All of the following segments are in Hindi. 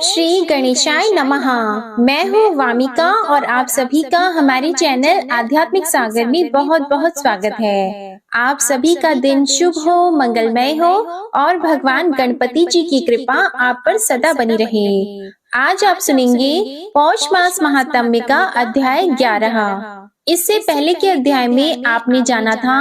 श्री गणेशाय नमः। मैं हूँ वामिका और आप सभी का हमारे चैनल आध्यात्मिक सागर में बहुत बहुत स्वागत है। आप सभी का दिन शुभ हो, मंगलमय हो और भगवान गणपति जी की कृपा आप पर सदा बनी रहे। आज आप सुनेंगे पौष मास महात्म्य का अध्याय 11। इससे पहले के अध्याय में आपने जाना था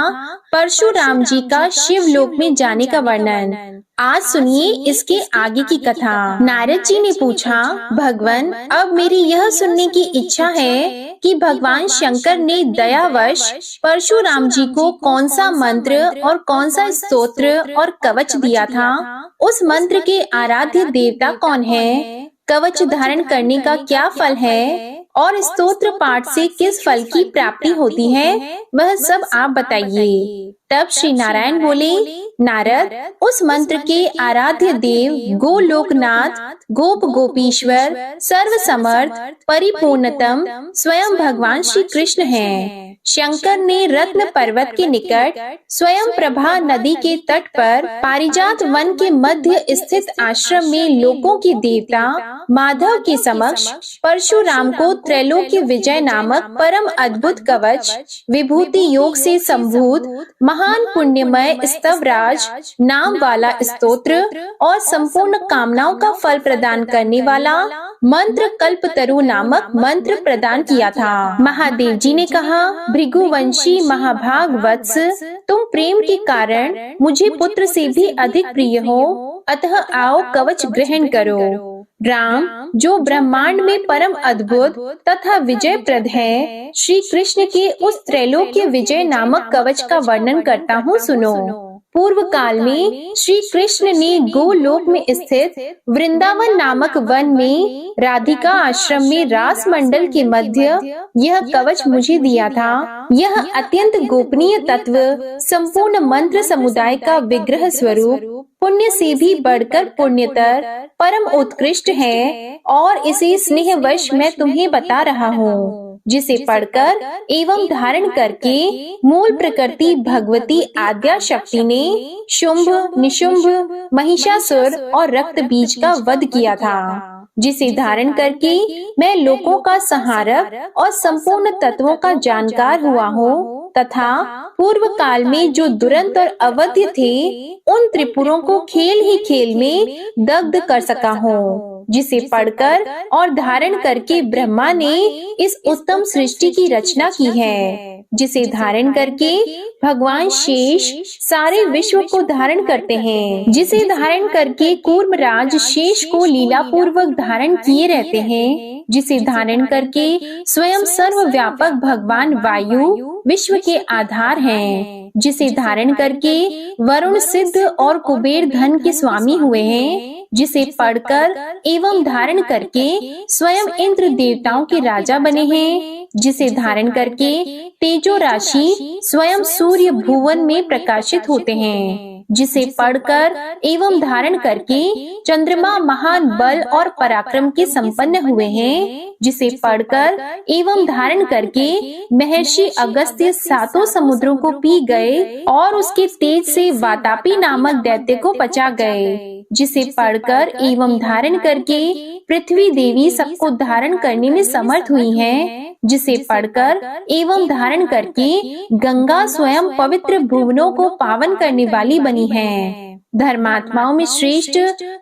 परशुराम जी का शिवलोक में जाने का वर्णन। आज सुनिए इसके आगे की कथा। नारद जी ने पूछा, भगवान अब मेरी यह सुनने की इच्छा है कि भगवान शंकर ने दयावश परशुराम जी को कौन सा मंत्र और कौन सा स्तोत्र और कवच दिया था। उस मंत्र के आराध्य देवता कौन है, कवच धारण करने का क्या फल है और स्तोत्र पाठ से किस फल की प्राप्ति होती है, वह सब आप बताइए। तब श्री नारायण बोले, नारद उस मंत्र के आराध्य देव गोलोकनाथ, गोप गोपीश्वर, सर्व समर्थ, परिपूर्णतम स्वयं भगवान श्री कृष्ण हैं। शंकर ने रत्न पर्वत के निकट स्वयं प्रभा नदी के तट पर पारिजात वन के मध्य स्थित आश्रम में लोकों के देवता माधव के समक्ष परशुराम को त्रैलोक्य विजय नामक परम अद्भुत कवच, विभूति योग से संभूत महान पुण्यमय स्तवराज नाम वाला स्तोत्र और संपूर्ण कामनाओं का फल प्रदान करने वाला मंत्र कल्पतरु नामक मंत्र प्रदान किया था। महादेव जी ने कहा, भृगुवंशी महाभाग वत्स, तुम प्रेम के कारण मुझे पुत्र से भी अधिक प्रिय हो, अतः आओ कवच ग्रहण करो। राम जो ब्रह्मांड में परम अद्भुत तथा विजय प्रद है, श्री कृष्ण के उस त्रैलोक्य विजय नामक कवच का वर्णन करता हूँ, सुनो। पूर्व काल में श्री कृष्ण ने गोलोक में स्थित वृंदावन नामक वन में राधिका आश्रम में रास मंडल के मध्य यह कवच मुझे दिया था। यह अत्यंत गोपनीय तत्व संपूर्ण मंत्र समुदाय का विग्रह स्वरूप पुण्य से भी बढ़कर पुण्यतर परम उत्कृष्ट है और इसे स्नेहवश मैं तुम्हें बता रहा हूँ, जिसे पढ़कर एवं धारण करके मूल प्रकृति भगवती आद्या शक्ति ने शुंभ, निशुंभ, महिषासुर और रक्त बीज का वध किया था, जिसे धारण करके मैं लोकों का संहारक और संपूर्ण तत्वों का जानकार हुआ हूँ तथा पूर्व काल में जो दुरंत और अवध्य थे उन त्रिपुरों को खेल ही खेल में दग्ध कर सका हूँ, जिसे पढ़कर और धारण करके ब्रह्मा ने इस उत्तम सृष्टि की रचना की है, जिसे धारण करके भगवान शेष सारे विश्व को धारण करते हैं, जिसे धारण करके कूर्मराज शेष को लीला पूर्वक धारण किए रहते हैं, जिसे धारण करके स्वयं सर्वव्यापक भगवान वायु विश्व के आधार हैं, जिसे धारण करके वरुण सिद्ध और कुबेर धन के स्वामी हुए हैं, जिसे पढ़कर एवं धारण करके स्वयं इंद्र देवताओं के राजा बने हैं, जिसे धारण करके तेजो राशि स्वयं सूर्य भुवन में प्रकाशित होते हैं, जिसे पढ़कर एवं धारण करके चंद्रमा महान बल और पराक्रम के संपन्न हुए हैं, जिसे पढ़कर एवं धारण करके महर्षि अगस्त्य सातों समुद्रों को पी गए और उसके तेज से वातापी नामक दैत्य को पचा गए, जिसे पढ़कर एवं धारण करके पृथ्वी देवी सबको धारण करने में समर्थ हुई है, जिसे पढ़कर एवं धारण करके गंगा स्वयं पवित्र भुवनों को पावन करने वाली बनी है। धर्मात्माओं में श्रेष्ठ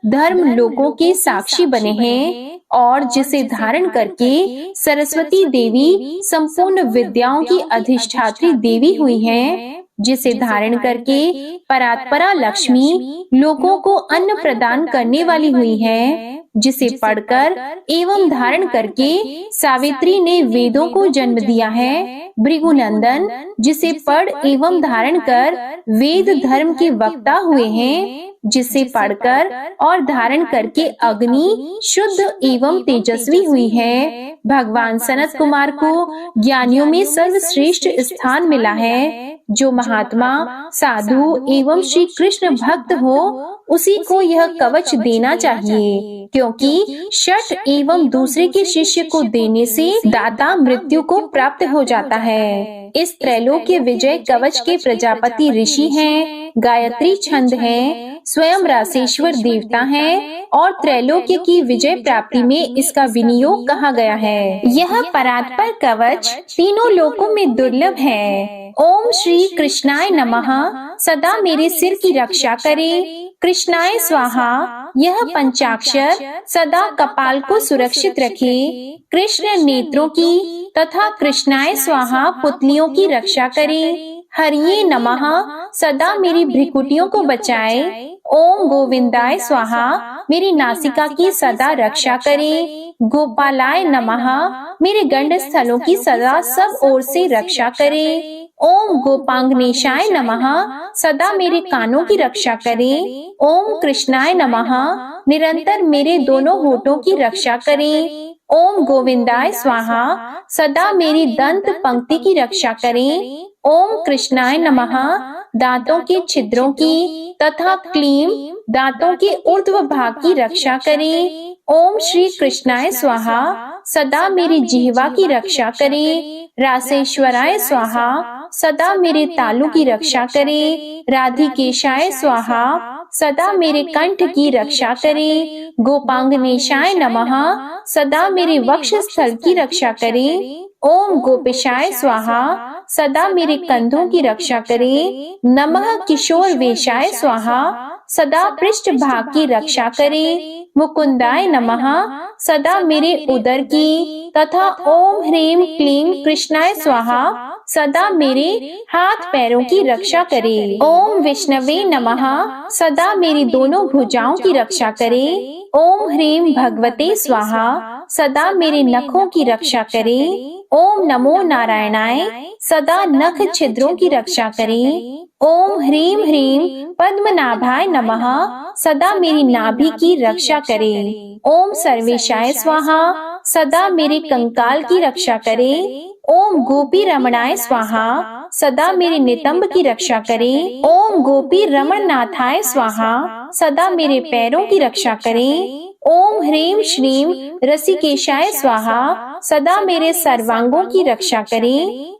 धर्म लोगों के साक्षी बने हैं और जिसे धारण करके सरस्वती देवी संपूर्ण विद्याओं की अधिष्ठात्री देवी हुई है, जिसे धारण करके परात्परा लक्ष्मी लोगों को अन्न प्रदान करने वाली हुई है, जिसे पढ़कर एवं धारण करके सावित्री ने वेदों को जन्म दिया है। भृगुनंदन जिसे पढ़ एवं धारण कर वेद धर्म के वक्ता हुए हैं, जिसे पढ़कर और धारण करके अग्नि शुद्ध एवं तेजस्वी हुई है। भगवान सनत कुमार को ज्ञानियों में सर्वश्रेष्ठ स्थान मिला है, जो महात्मा, साधु एवं श्री कृष्ण भक्त हो उसी को यह कवच देना चाहिए, क्योंकि शठ एवं दूसरे के शिष्य को देने से दाता मृत्यु को प्राप्त हो जाता है। इस त्रैलोक्य विजय कवच के प्रजापति ऋषि हैं, गायत्री छंद है, स्वयं रासेश्वर देवता हैं और त्रैलोक्य की विजय प्राप्ति में इसका विनियोग कहा गया है। यह परात्पर कवच तीनों लोकों में दुर्लभ है। ओम श्री कृष्णाय नमः सदा मेरे सिर की रक्षा करे। कृष्णाय स्वाहा यह पंचाक्षर सदा कपाल को सुरक्षित रखे। कृष्ण नेत्रों की तथा कृष्णाय स्वाहा पुतलियों की रक्षा करे। हरिये नमः सदा मेरी भ्रिकुटियों को बचाए। ओम गोविंदाय स्वाहा मेरी नासिका की सदा रक्षा करे। गोपालाय नमः मेरे गंड स्थलों की सदा सब ओर से रक्षा करे। ओम गोपांगनेशाय नमः सदा मेरे कानों की रक्षा करे। ओम कृष्णाय नमः निरंतर मेरे दोनों होठों की रक्षा करे। ओम गोविंदाय स्वाहा सदा मेरी दंत पंक्ति की रक्षा करे। ओम कृष्णाय नमः दांतों के छिद्रों की तथा क्लीम दांतों के ऊर्ध्व भाग की रक्षा करे। ओम श्री कृष्णाय स्वाहा सदा मेरी जिह्वा की रक्षा करे। रासेश्वराय स्वाहा सदा मेरे तालु की रक्षा करे। राधिकेशाय स्वाहा सदा मेरे कंठ की रक्षा करे। गोपांगनेशाय नमः सदा मेरे वक्ष स्थल की रक्षा करे। ओम गोपेशाय स्वाहा सदा मेरे कंधों की रक्षा करे। नमः किशोर वेशाय स्वाहा सदा पृष्ठ भाग की रक्षा करे। मुकुंदाय नमः सदा मेरे उदर की तथा ओम ह्रीम क्लीम कृष्णाय स्वाहा सदा मेरे हाथ पैरों की रक्षा करे। ओम विष्णवे नमः सदा मेरी दोनों भुजाओं की रक्षा करे। ओम ह्रीम भगवते स्वाहा सदा मेरे नखों की रक्षा करे। ओम नमो नारायणाय सदा नख छिद्रों की रक्षा करे। ओम ह्रीम ह्रीम पद्मनाभाय नमः सदा मेरी नाभि की रक्षा करे। ओम सर्वेशाय स्वाहा सदा मेरे कंकाल की रक्षा करे। ओम गोपी रमणाय स्वाहा सदा मेरे नितंब की रक्षा करे। ओम गोपी रमण नाथाय स्वाहा सदा मेरे पैरों की रक्षा करे। ओम ह्रीम श्रीम रसिकेशाय स्वाहा सदा मेरे सर्वांगों की रक्षा करे।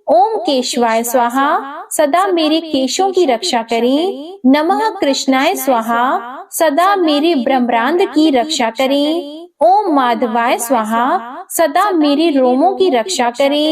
ओम केशवाय स्वाहा सदा मेरे केशों की रक्षा करे। नमः कृष्णाय स्वाहा सदा मेरे ब्रह्मांड की रक्षा करे। ओम माधवाय स्वाहा सदा मेरे रोमों की रक्षा करे।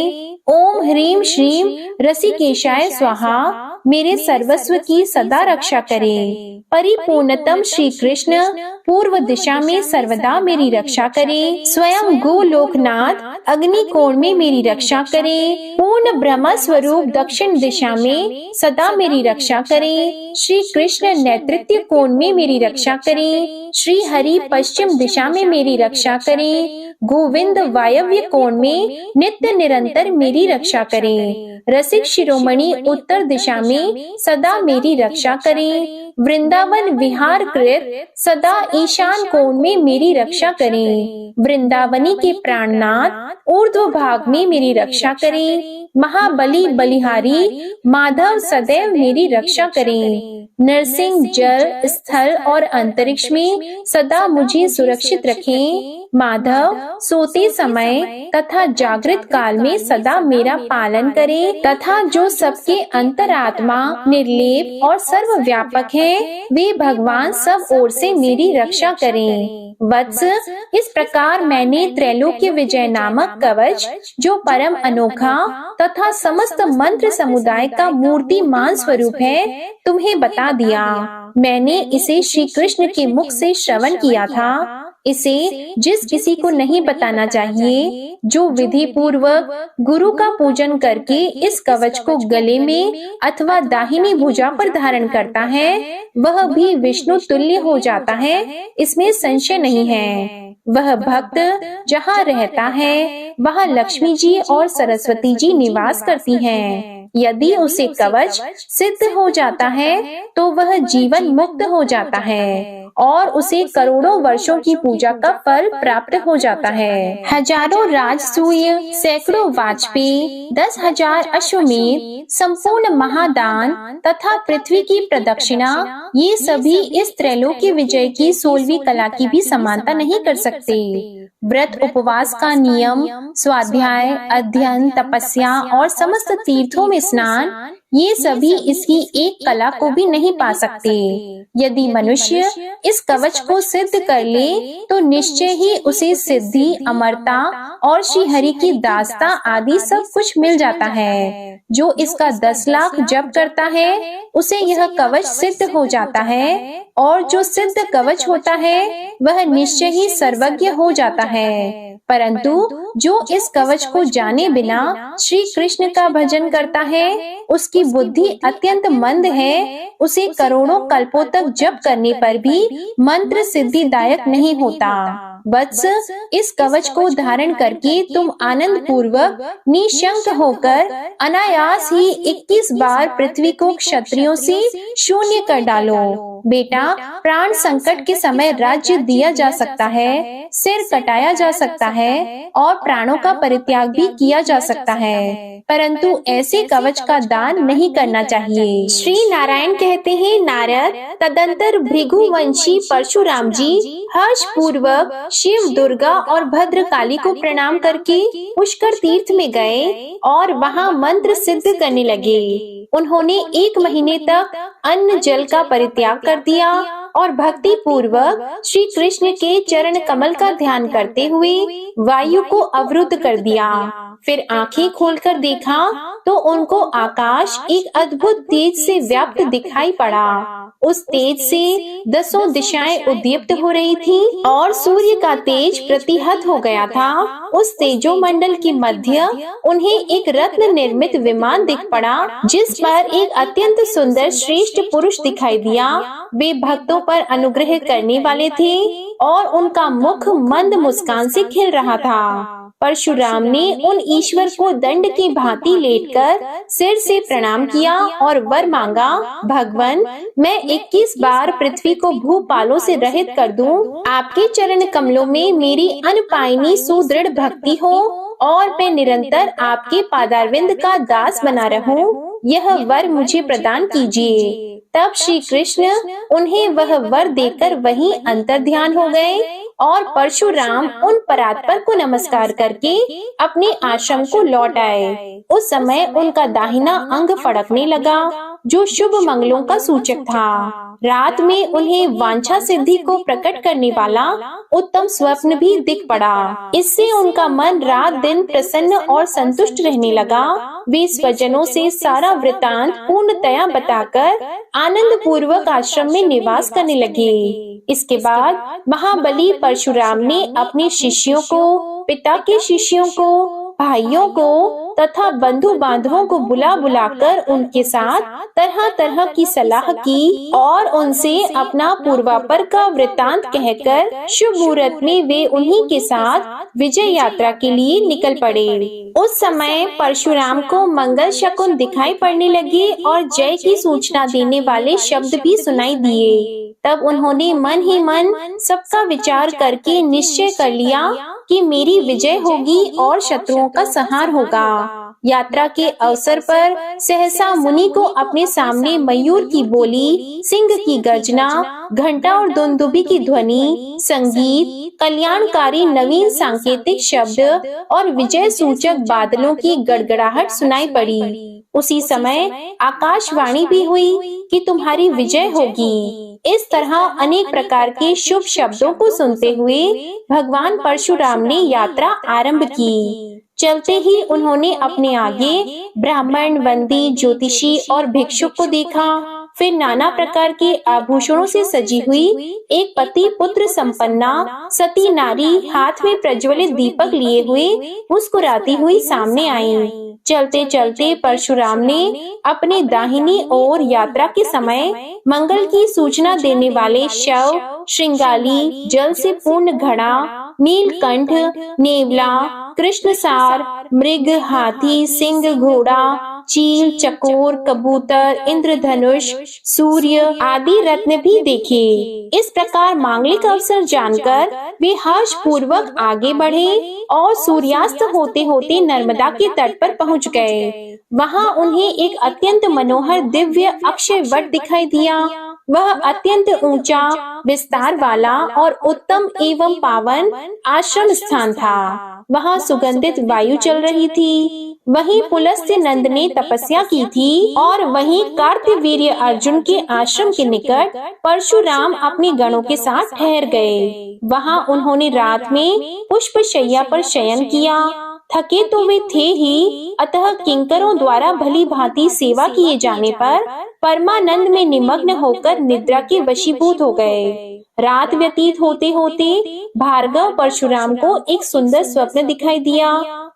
ओम ह्रीम श्रीम रसिकेशाय स्वाहा मेरे सर्वस्व की सदा रक्षा करे। परिपूर्णतम श्री कृष्ण पूर्व दिशा में सर्वदा मेरी रक्षा करे। स्वयं गोलोकनाथ अग्नि कोण में मेरी रक्षा करे। पूर्ण ब्रह्म स्वरूप दक्षिण दिशा में सदा मेरी रक्षा करे। श्री कृष्ण नेतृत्व कोण में मेरी रक्षा करे। श्री हरि पश्चिम दिशा में मेरी रक्षा करे। गोविंद वायव्य कोण में नित्य निरंतर मेरी रक्षा करे। रसिक शिरोमणि उत्तर दिशा में सदा मेरी रक्षा करे। वृंदावन विहार कृत सदा ईशान कोण में मेरी रक्षा करे। वृंदावनी के प्राणनाथ ऊर्ध्व भाग में मेरी रक्षा करे। महाबली बलिहारी माधव सदैव मेरी रक्षा करे। नरसिंह जल स्थल और अंतरिक्ष में सदा मुझे सुरक्षित रखें। माधव सोते समय तथा जागृत काल में सदा मेरा पालन करे तथा जो सबके अंतरात्मा निर्लेप और सर्वव्यापक है वे भगवान सब ओर से मेरी रक्षा करें। वत्स, इस प्रकार मैंने त्रैलोक्य विजय नामक कवच जो परम अनोखा तथा समस्त मंत्र समुदाय का मूर्तिमान स्वरूप है तुम्हें बता दिया। मैंने इसे श्री कृष्ण के मुख से श्रवण किया था। इसे जिस किसी को नहीं बताना चाहिए, जो विधि पूर्वक गुरु का पूजन करके इस कवच को गले में अथवा दाहिनी भुजा पर धारण करता है वह भी विष्णु तुल्य हो जाता है, इसमें संशय नहीं है। वह भक्त जहाँ रहता है वहाँ लक्ष्मी जी और सरस्वती जी निवास करती हैं। यदि उसे कवच सिद्ध हो जाता है तो वह जीवन मुक्त हो जाता है। और उसे करोड़ों वर्षों की पूजा का फल प्राप्त हो जाता है। हजारों राजसूय, सैकड़ों वाजपेयी, 10,000 अश्वमेध, संपूर्ण महादान तथा पृथ्वी की प्रदक्षिणा, ये सभी इस त्रैलोक्य विजय की 16वीं कला की भी समानता नहीं कर सकते। व्रत, उपवास का नियम, स्वाध्याय, अध्ययन, तपस्या और समस्त तीर्थों में स्नान, ये सभी इसकी एक कला को भी नहीं पा सकते। यदि मनुष्य इस कवच को सिद्ध कर ले तो निश्चय ही उसे सिद्धि, अमरता और श्री हरि की दासता आदि सब कुछ मिल जाता है। जो इसका 10 लाख जप करता है उसे यह कवच सिद्ध हो जाता है, और जो सिद्ध कवच होता है वह निश्चय ही सर्वज्ञ हो जाता है। परंतु जो इस कवच को जाने बिना श्री कृष्ण का भजन करता है, उसकी बुद्धि अत्यंत मंद है, उसे करोड़ों कल्पों तक जप करने पर भी मंत्र सिद्धिदायक नहीं होता। वत्स, इस कवच को धारण करके तुम आनंद पूर्वक निशंक होकर अनायास ही 21 बार पृथ्वी को क्षत्रियों से शून्य कर डालो। बेटा, प्राण संकट के समय राज्य दिया जा सकता है, सिर कटाया जा सकता है और प्राणों का परित्याग भी किया जा सकता है, परंतु ऐसे कवच का दान नहीं करना चाहिए। श्री नारायण कहते हैं, नारद, तदंतर भृगुवंशी परशुराम जी हर्ष पूर्वक शिव, दुर्गा और भद्रकाली को प्रणाम करके पुष्कर तीर्थ में गए और वहाँ मंत्र सिद्ध करने लगे। उन्होंने 1 महीने तक अन्न जल का परित्याग कर दिया और भक्ति पूर्वक श्री कृष्ण के चरण कमल का ध्यान करते हुए वायु को अवरुद्ध कर दिया। फिर आंखें खोलकर देखा तो उनको आकाश एक अद्भुत तेज से व्याप्त दिखाई पड़ा। उस तेज से 10 दिशाएं उद्दीप्त हो रही थी और सूर्य का तेज प्रतिहत हो गया था। उस तेजो मंडल के मध्य उन्हें एक रत्न निर्मित विमान दिख पड़ा, जिस पर एक अत्यंत सुंदर श्रेष्ठ पुरुष दिखाई दिया। वे भक्तों पर अनुग्रह करने वाले थे और उनका मुख मंद मुस्कान से खिल रहा था। परशुराम ने उन ईश्वर को दंड की भांति लेटकर सिर से प्रणाम किया और वर मांगा, भगवान, मैं 21 बार पृथ्वी को भूपालों से रहित कर दूं। आपके चरण कमलों में मेरी अनपायनी सुदृढ़ भक्ति हो और मैं निरंतर आपके पादारविंद का दास बना रहूं, यह वर मुझे प्रदान कीजिए। तब श्री कृष्ण उन्हें वह वर देकर वहीं अंतर्ध्यान हो गए और परशुराम उन परात्पर को नमस्कार करके अपने आश्रम को लौट आए। उस समय उनका दाहिना अंग फड़कने लगा, जो शुभ मंगलों का सूचक था। रात में उन्हें वांछा सिद्धि को प्रकट करने वाला उत्तम स्वप्न भी दिख पड़ा। इससे उनका मन रात दिन प्रसन्न और संतुष्ट रहने लगा। वे स्वजनों से सारा वृतांत पूर्णतया बताकर आनंद पूर्वक आश्रम में निवास करने लगे। इसके बाद महाबली परशुराम ने अपने शिष्यों को, पिता के शिष्यों को, भाइयों को तथा बंधु बांधवों को बुला बुलाकर उनके साथ तरह तरह की सलाह की और उनसे अपना पूर्वापर का वृतांत कहकर शुभ मुहूर्त में वे उन्हीं के साथ विजय यात्रा के लिए निकल पड़े। उस समय परशुराम को मंगल शकुन दिखाई पड़ने लगे और जय की सूचना देने वाले शब्द भी सुनाई दिए। तब उन्होंने मन ही मन सबका विचार करके निश्चय कर लिया कि मेरी विजय होगी और शत्रुओं का संहार होगा। यात्रा के अवसर पर सहसा मुनि को अपने सामने मयूर की बोली, सिंह की गर्जना, घंटा और दुंदुभी की ध्वनि, संगीत, कल्याणकारी नवीन सांकेतिक शब्द और विजय सूचक बादलों की गड़गड़ाहट सुनाई पड़ी। उसी समय आकाशवाणी भी हुई कि तुम्हारी विजय होगी। इस तरह अनेक प्रकार के शुभ शब्दों को सुनते हुए भगवान परशुराम ने यात्रा आरंभ की। चलते ही उन्होंने अपने आगे ब्राह्मण, बंदी, ज्योतिषी और भिक्षुक को देखा। फिर नाना प्रकार के आभूषणों से सजी हुई एक पति पुत्र संपन्ना सती नारी हाथ में प्रज्वलित दीपक लिए हुए मुस्कुराती हुई सामने आई। चलते चलते परशुराम ने अपने दाहिनी ओर यात्रा के समय मंगल की सूचना देने वाले शव, श्रृंगाली, जल से पूर्ण घड़ा, नीलकंठ, नेवला, कृष्णसार, मृग, हाथी, सिंह, घोड़ा, चील, चकोर, कबूतर, इंद्रधनुष, सूर्य आदि रत्न भी देखे। इस प्रकार मांगलिक अवसर जानकर वे हर्ष पूर्वक आगे बढ़े और सूर्यास्त होते होते नर्मदा के तट पर पहुंच गए। वहां उन्हें एक अत्यंत मनोहर दिव्य अक्षय वट दिखाई दिया। वह अत्यंत ऊंचा, विस्तार वाला और उत्तम एवं पावन आश्रम स्थान था। वहां सुगंधित वायु चल रही थी। वहीं पुलस्त्य नंद ने तपस्या की थी और वहीं कार्तवीर्य अर्जुन के आश्रम के निकट परशुराम अपने गणों के साथ ठहर गए। वहां उन्होंने रात में पुष्प शैया पर शयन किया। थके तो वे थे ही, अतः किंकरों द्वारा भली भांति सेवा किए जाने पर परमानंद में निमग्न होकर निद्रा के वशीभूत हो गए। रात व्यतीत होते होते भार्गव परशुराम को एक सुंदर स्वप्न दिखाई दिया,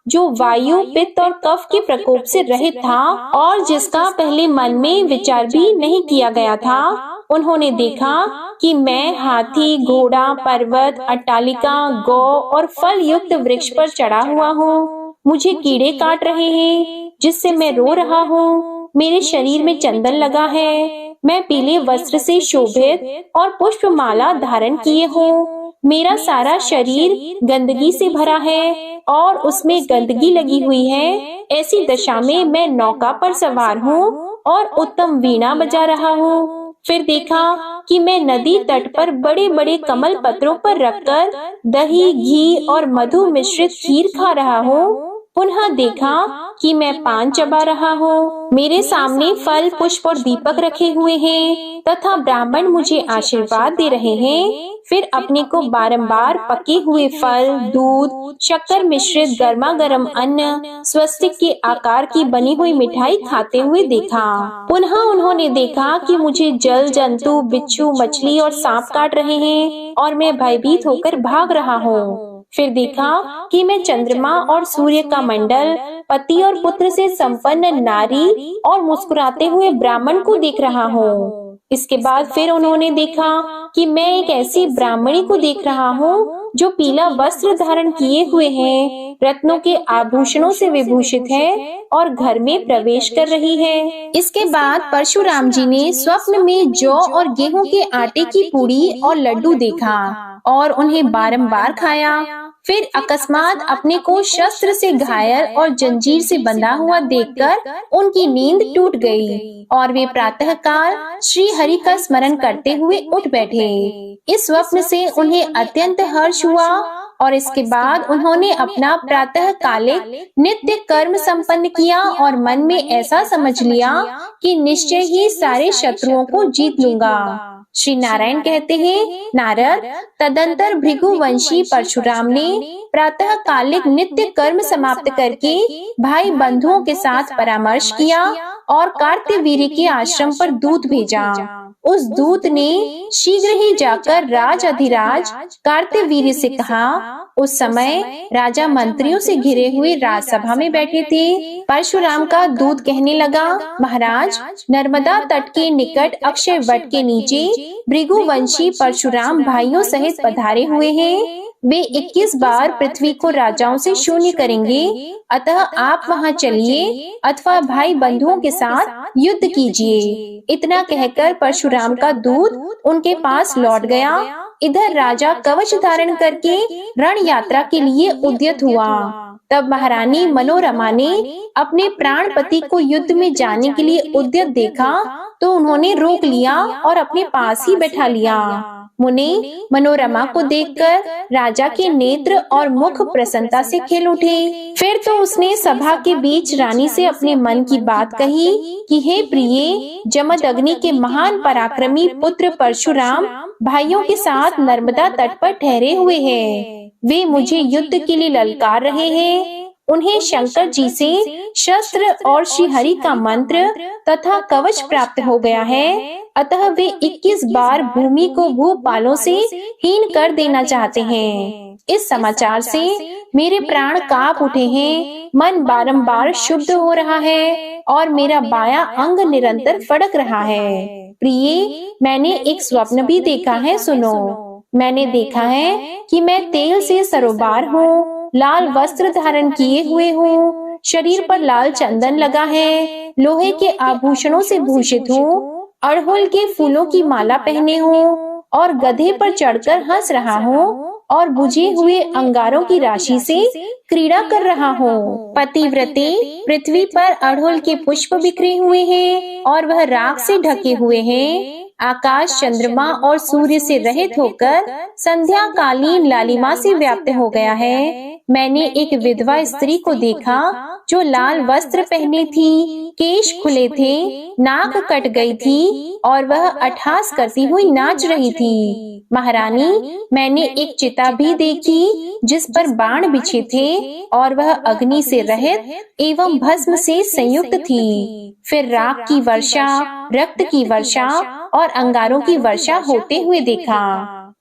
जो वायु, पित्त और कफ के प्रकोप से रहित था और जिसका पहले मन में विचार भी नहीं किया गया था। उन्होंने देखा कि मैं हाथी, घोड़ा, पर्वत, अट्टालिका, गौ और फल युक्त वृक्ष पर चढ़ा हुआ हूँ। मुझे कीड़े काट रहे हैं, जिससे मैं रो रहा हूँ। मेरे शरीर में चंदन लगा है। मैं पीले वस्त्र से शोभित और पुष्पमाला धारण किए हूँ। मेरा सारा शरीर गंदगी से भरा है और उसमें गंदगी लगी हुई है। ऐसी दशा में मैं नौका पर सवार हूँ और उत्तम वीणा बजा रहा हूँ। फिर देखा कि मैं नदी तट पर बड़े बड़े कमल पत्रों पर रखकर दही, घी और मधु मिश्रित खीर खा रहा हूँ। पुनः देखा कि मैं पान चबा रहा हूँ। मेरे सामने फल, पुष्प और दीपक रखे हुए हैं तथा ब्राह्मण मुझे आशीर्वाद दे रहे हैं। फिर अपने को बारंबार पके हुए फल, दूध, शक्कर मिश्रित गर्मा गर्म अन्न, स्वस्तिक के आकार की बनी हुई मिठाई खाते हुए देखा। पुनः उन्होंने देखा कि मुझे जल जंतु, बिच्छू, मछली और सांप काट रहे हैं और मैं भयभीत होकर भाग रहा हूँ। फिर देखा कि मैं चंद्रमा और सूर्य का मंडल, पति और पुत्र से संपन्न नारी और मुस्कुराते हुए ब्राह्मण को देख रहा हूँ। इसके बाद फिर उन्होंने देखा कि मैं एक ऐसी ब्राह्मणी को देख रहा हूँ जो पीला वस्त्र धारण किए हुए है, रत्नों के आभूषणों से विभूषित है और घर में प्रवेश कर रही है। इसके बाद परशुराम जी ने स्वप्न में जौ और गेहूं के आटे की पूड़ी और लड्डू देखा और उन्हें बारंबार खाया। फिर अकस्मात अपने को शस्त्र से घायल और जंजीर से बंधा हुआ देखकर उनकी नींद टूट गई और वे प्रातःकाल श्री हरि का स्मरण करते हुए उठ बैठे। इस स्वप्न से उन्हें अत्यंत हर्ष हुआ और इसके बाद उन्होंने अपना प्रातःकालिक नित्य कर्म संपन्न किया और मन में ऐसा समझ लिया कि निश्चय ही सारे शत्रुओं को जीत लूंगा। श्री नारायण कहते हैं, नारद, तदंतर भृगुवंशी परशुराम ने प्रातःकालिक नित्य कर्म समाप्त करके भाई बंधुओं के साथ परामर्श किया और कार्तवीर्य के आश्रम पर दूत भेजा। उस दूत ने शीघ्र ही जाकर राज अधिराज कार्तवीर्य से कहा। उस समय राजा मंत्रियों से घिरे हुए राजसभा में बैठे थे। परशुराम का दूत कहने लगा, महाराज, नर्मदा तट के निकट अक्षय वट के नीचे भृगुवंशी परशुराम भाइयों सहित पधारे हुए हैं। वे 21 बार पृथ्वी को राजाओं से शून्य करेंगे, अतः आप वहां चलिए अथवा भाई बंधुओं के साथ युद्ध कीजिए। इतना कहकर परशुराम का दूत उनके पास लौट गया। इधर राजा कवच धारण करके रण यात्रा के लिए उद्यत हुआ। तब महारानी मनोरमा ने अपने प्राणपति को युद्ध में जाने के लिए उद्यत देखा तो उन्होंने रोक लिया और अपने पास ही बैठा लिया। मुनि मनोरमा को देखकर राजा के नेत्र और मुख प्रसन्नता से खिल उठे। फिर तो उसने सभा के बीच रानी से अपने मन की बात कही कि हे प्रिय, जमदग्नि के महान पराक्रमी पुत्र परशुराम भाइयों के साथ नर्मदा तट पर ठहरे हुए हैं। वे मुझे युद्ध के लिए ललकार रहे हैं। उन्हें शंकर जी से शस्त्र और श्री हरि का मंत्र तथा कवच प्राप्त हो गया है, अतः वे 21 बार भूमि को भूपालों से हीन कर देना चाहते हैं। इस समाचार से मेरे प्राण कांप उठे हैं, मन बारंबार शुद्ध हो रहा है और मेरा बायां अंग निरंतर फड़क रहा है। प्रिय, मैंने एक स्वप्न भी देखा है, सुनो। मैंने देखा है कि मैं तेल से सरोबार हूँ, लाल वस्त्र धारण किए हुए हूँ, शरीर पर लाल चंदन लगा है, लोहे के आभूषणों से भूषित हूँ, अड़हुल के फूलों की माला पहने हूँ और गधे पर चढ़कर हंस रहा हूँ और बुझे हुए अंगारों की राशि से क्रीड़ा कर रहा हूँ। पतिव्रते, पृथ्वी पर अड़हुल के पुष्प बिखरे हुए हैं और वह राख से ढके हुए हैं। आकाश चंद्रमा और सूर्य से रहित होकर संध्या कालीन लालिमा से व्याप्त हो गया है। मैंने एक विधवा स्त्री को देखा जो लाल वस्त्र पहने थी, केश खुले थे, नाक कट गई थी और वह अट्टहास करती हुई नाच रही थी। महारानी, मैंने एक चिता भी देखी जिस पर बाण बिछे थे और वह अग्नि से रहित एवं भस्म से संयुक्त थी। फिर राख की वर्षा, रक्त की वर्षा और अंगारों की वर्षा होते हुए देखा।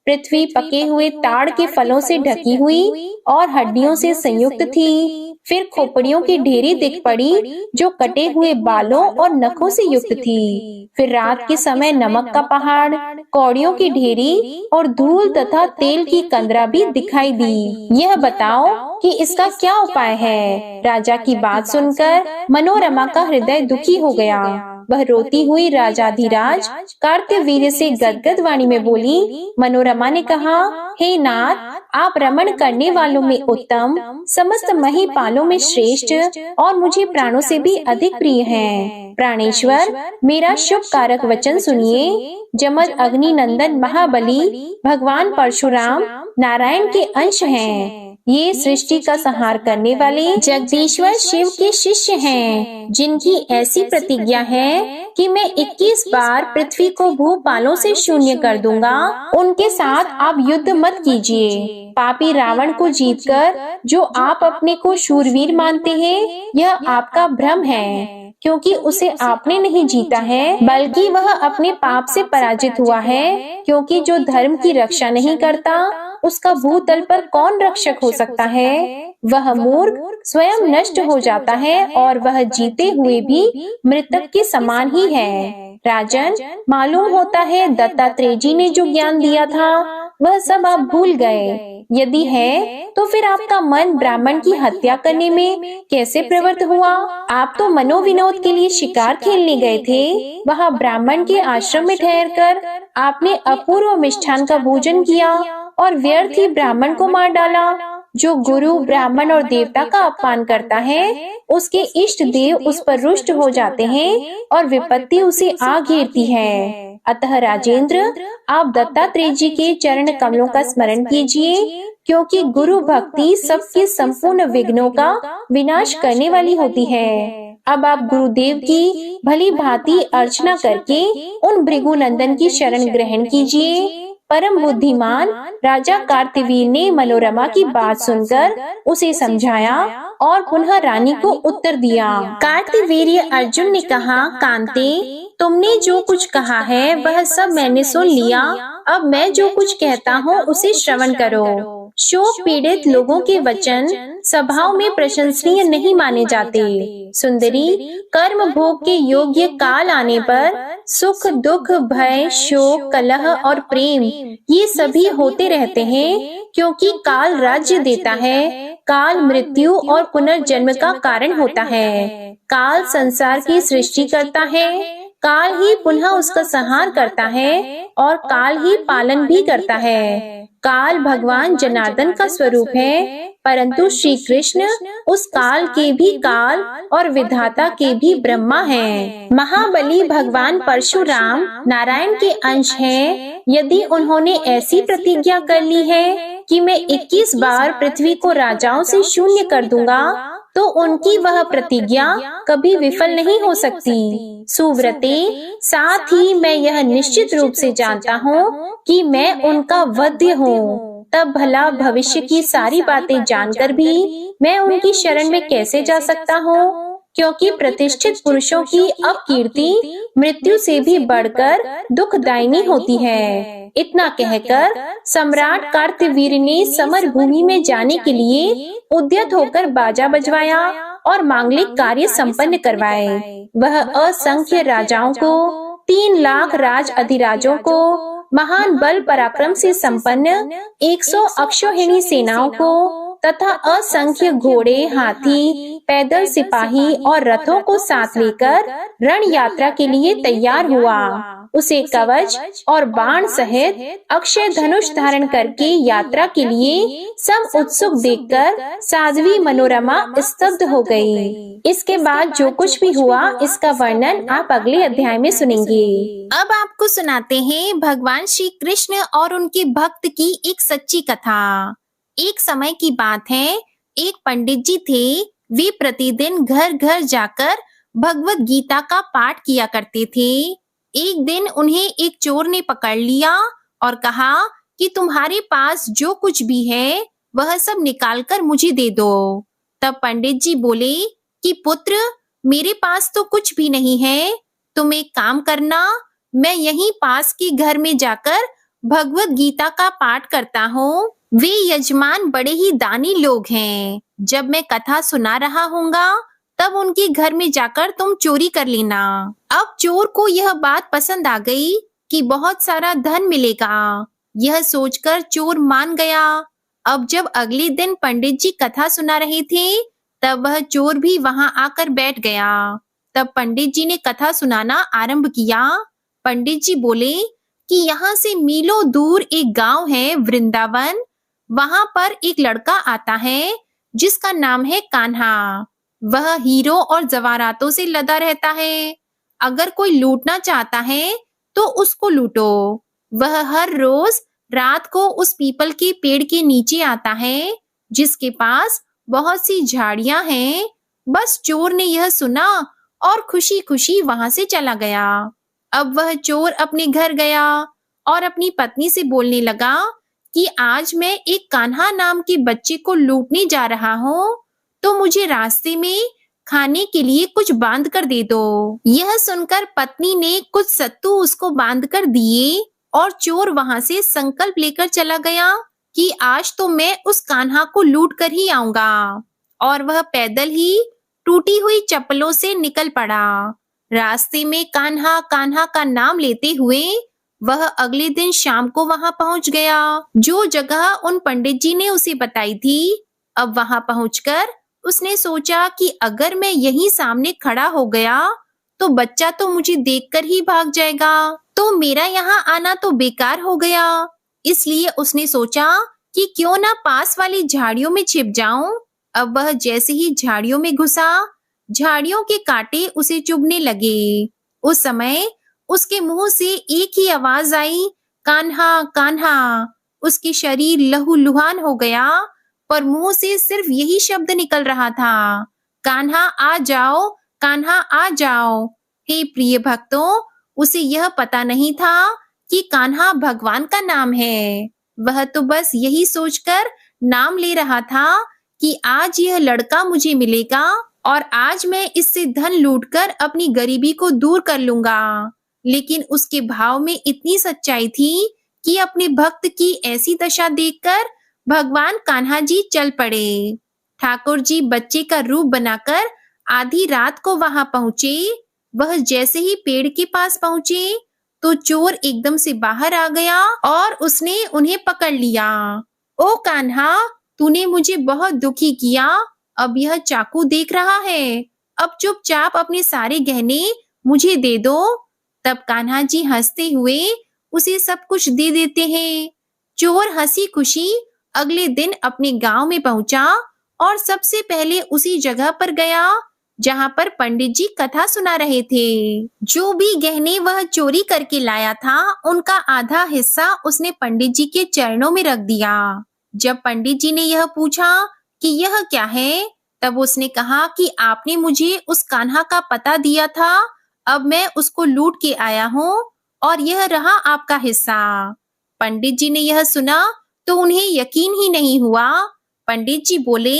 पृथ्वी पके हुए ताड़ के फलों से ढकी हुई और हड्डियों से संयुक्त थी। फिर खोपड़ियों की ढेरी दिख पड़ी जो कटे हुए बालों और नखों से युक्त थी। फिर रात के समय नमक का पहाड़, कौड़ियों की ढेरी और धूल तथा तेल की कंदरा भी दिखाई दी। यह बताओ कि इसका क्या उपाय है। राजा की बात सुनकर मनोरमा का हृदय दुखी हो गया। वह रोती हुई राजाधिराज कार्तवीर्य से गदगद वाणी में बोली। मनोरमा ने कहा, हे नाथ, आप रमण करने वालों में उत्तम, समस्त महीपालों में श्रेष्ठ और मुझे प्राणों से भी अधिक प्रिय हैं। प्राणेश्वर, मेरा शुभ कारक वचन सुनिए। जमद अग्नि नंदन महाबली भगवान परशुराम नारायण के अंश हैं। ये सृष्टि का संहार करने वाले जगदीश्वर शिव के शिष्य हैं, जिनकी ऐसी प्रतिज्ञा है कि मैं 21 बार पृथ्वी को भूपालों से शून्य कर दूंगा। उनके साथ आप युद्ध मत कीजिए। पापी रावण को जीतकर जो आप अपने को शूरवीर मानते हैं, यह आपका भ्रम है, क्योंकि उसे आपने नहीं जीता है, बल्कि वह अपने पाप से पराजित हुआ है। क्योंकि जो धर्म की रक्षा नहीं करता, उसका भूतल पर कौन रक्षक हो सकता है। वह मूर्ख स्वयं नष्ट हो जाता है और वह जीते हुए भी मृतक के समान ही है। राजन, मालूम होता है दत्तात्रेय जी ने जो ज्ञान दिया था वह सब आप भूल गए। यदि है तो फिर आपका मन ब्राह्मण की हत्या करने में कैसे प्रवृत्त हुआ। आप तो मनोविनोद के लिए शिकार खेलने गए थे। वहाँ ब्राह्मण के आश्रम में ठहरकर आपने अपूर्व मिष्ठान का भोजन किया और व्यर्थ ही ब्राह्मण को मार डाला। जो गुरु, ब्राह्मण और देवता का अपमान करता है, उसके इष्ट देव उस पर रुष्ट हो जाते हैं और विपत्ति उसे आ घेरती है। अतः राजेंद्र, आप दत्तात्रेय जी के चरण कमलों का स्मरण कीजिए, क्योंकि गुरु भक्ति सबके संपूर्ण विघ्नों का विनाश करने वाली होती है। अब आप गुरुदेव की भली भांति अर्चना करके उन भृगुनंदन की शरण ग्रहण कीजिए। परम बुद्धिमान राजा कार्तवीर ने मनोरमा की बात सुनकर उसे समझाया और पुनः रानी को उत्तर दिया। कार्तवीर्य अर्जुन ने कहा, कांते, तुमने जो कुछ कहा है वह सब मैंने सुन लिया। अब मैं जो कुछ कहता हूँ उसे श्रवण करो। शोक पीड़ित लोगों के वचन सभाओं में प्रशंसनीय नहीं माने जाते। सुंदरी, कर्म भोग के योग्य काल आने पर सुख, दुख, भय, शोक, कलह और प्रेम ये सभी होते रहते हैं, क्योंकि काल राज्य देता है। काल मृत्यु और पुनर्जन्म का कारण होता है। काल संसार की सृष्टि करता है, काल ही पुनः उसका संहार करता है और काल ही पालन भी करता है। काल भगवान जनार्दन का स्वरूप है, परंतु श्री कृष्ण उस काल के भी काल और विधाता के भी ब्रह्मा हैं। महाबली भगवान परशुराम नारायण के अंश हैं। यदि उन्होंने ऐसी प्रतिज्ञा कर ली है कि मैं 21 बार पृथ्वी को राजाओं से शून्य कर दूंगा, तो उनकी वह प्रतिज्ञा कभी विफल नहीं हो सकती। सुव्रते, साथ ही मैं यह निश्चित रूप से जानता हूँ कि मैं उनका वध्य हूँ। तब भला भविष्य की सारी बातें जानकर भी मैं उनकी शरण में कैसे जा सकता हूँ, क्योंकि प्रतिष्ठित पुरुषों की अपकीर्ति मृत्यु से भी बढ़कर दुखदायिनी होती है। इतना कहकर सम्राट कार्तवीर्य ने समर भूमि में जाने के लिए उद्यत होकर बाजा बजवाया और मांगलिक कार्य संपन्न करवाए। वह असंख्य राजाओं को, 3 लाख राज अधिराजों को, महान बल पराक्रम से संपन्न 100 अक्षौहिणी सेनाओं को तथा असंख्य घोड़े, हाथी पैदल सिपाही और रथों को साथ लेकर रण यात्रा के लिए तैयार हुआ। उसे कवच और बाण सहित अक्षय धनुष धारण करके यात्रा के लिए सब उत्सुक देखकर साध्वी मनोरमा स्तब्ध हो गई। इसके बाद जो कुछ भी हुआ इसका वर्णन आप अगले अध्याय में सुनेंगे। अब आपको सुनाते हैं भगवान श्री कृष्ण और उनके भक्त की एक सच्ची कथा। एक समय की बात है, एक पंडित जी थे। वे प्रतिदिन घर घर जाकर भगवत गीता का पाठ किया करते थे। एक दिन उन्हें एक चोर ने पकड़ लिया और कहा कि तुम्हारे पास जो कुछ भी है वह सब निकालकर मुझे दे दो। तब पंडित जी बोले कि पुत्र, मेरे पास तो कुछ भी नहीं है। तुम एक काम करना, मैं यहीं पास के घर में जाकर भगवत गीता का पाठ करता हूँ। वे यजमान बड़े ही दानी लोग हैं। जब मैं कथा सुना रहा हूँगा तब उनके घर में जाकर तुम चोरी कर लेना। अब चोर को यह बात पसंद आ गई कि बहुत सारा धन मिलेगा। यह सोचकर चोर मान गया। अब जब अगले दिन पंडित जी कथा सुना रहे थे तब वह चोर भी वहां आकर बैठ गया। तब पंडित जी ने कथा सुनाना आरंभ किया। पंडित जी बोले कि यहाँ से मीलों दूर एक गांव है वृंदावन। वहां पर एक लड़का आता है जिसका नाम है कान्हा। वह हीरो और जवाहरातों से लदा रहता है। अगर कोई लूटना चाहता है तो उसको लूटो। वह हर रोज रात को उस पीपल के पेड़ के नीचे आता है जिसके पास बहुत सी झाड़ियां हैं। बस चोर ने यह सुना और खुशी खुशी वहां से चला गया। अब वह चोर अपने घर गया और अपनी पत्नी से बोलने लगा कि आज मैं एक कान्हा नाम के बच्चे को लूटने जा रहा हूँ, तो मुझे रास्ते में खाने के लिए कुछ बांध कर दे दो। यह सुनकर पत्नी ने कुछ सत्तू उसको बांध कर दिए और चोर वहां से संकल्प लेकर चला गया कि आज तो मैं उस कान्हा को लूट कर ही आऊंगा। और वह पैदल ही टूटी हुई चप्पलों से निकल पड़ा। रास्ते में कान्हा कान्हा का नाम लेते हुए वह अगले दिन शाम को वहां पहुंच गया, जो जगह उन पंडित जी ने उसे बताई थी। अब वहां पहुंचकर उसने सोचा कि अगर मैं यहीं सामने खड़ा हो गया तो बच्चा तो मुझे देखकर ही भाग जाएगा, तो मेरा यहाँ आना तो बेकार हो गया। इसलिए उसने सोचा कि क्यों ना पास वाली झाड़ियों में छिप जाऊं। अब वह जैसे ही झाड़ियों में घुसा, झाड़ियों के कांटे उसे चुभने लगे। उस समय उसके मुंह से एक ही आवाज आई, कान्हा कान्हा। उसके शरीर लहूलुहान हो गया, पर मुंह से सिर्फ यही शब्द निकल रहा था, कान्हा आ जाओ, कान्हा आ जाओ। हे प्रिय भक्तों, उसे यह पता नहीं था कि कान्हा भगवान का नाम है। वह तो बस यही सोचकर नाम ले रहा था कि आज यह लड़का मुझे मिलेगा और आज मैं इससे धन लूटकर अपनी गरीबी को दूर कर लूंगा। लेकिन उसके भाव में इतनी सच्चाई थी कि अपने भक्त की ऐसी दशा देखकर भगवान कान्हा जी चल पड़े। ठाकुर जी बच्चे का रूप बनाकर आधी रात को वहां पहुंचे। वह जैसे ही पेड़ के पास पहुंचे तो चोर एकदम से बाहर आ गया और उसने उन्हें पकड़ लिया। ओ कान्हा, तूने मुझे बहुत दुखी किया। अब यह चाकू देख रहा है। अब चुपचाप अपने सारे गहने मुझे दे दो। तब कान्हा जी हंसते हुए उसे सब कुछ दे देते हैं। चोर हंसी खुशी अगले दिन अपने गांव में पहुंचा और सबसे पहले उसी जगह पर गया जहां पर पंडित जी कथा सुना रहे थे। जो भी गहने वह चोरी करके लाया था उनका आधा हिस्सा उसने पंडित जी के चरणों में रख दिया। जब पंडित जी ने यह पूछा कि यह क्या है, तब उसने कहा कि आपने मुझे उस कान्हा का पता दिया था, अब मैं उसको लूट के आया हूँ और यह रहा आपका हिस्सा। पंडित जी ने यह सुना तो उन्हें यकीन ही नहीं हुआ। पंडित जी बोले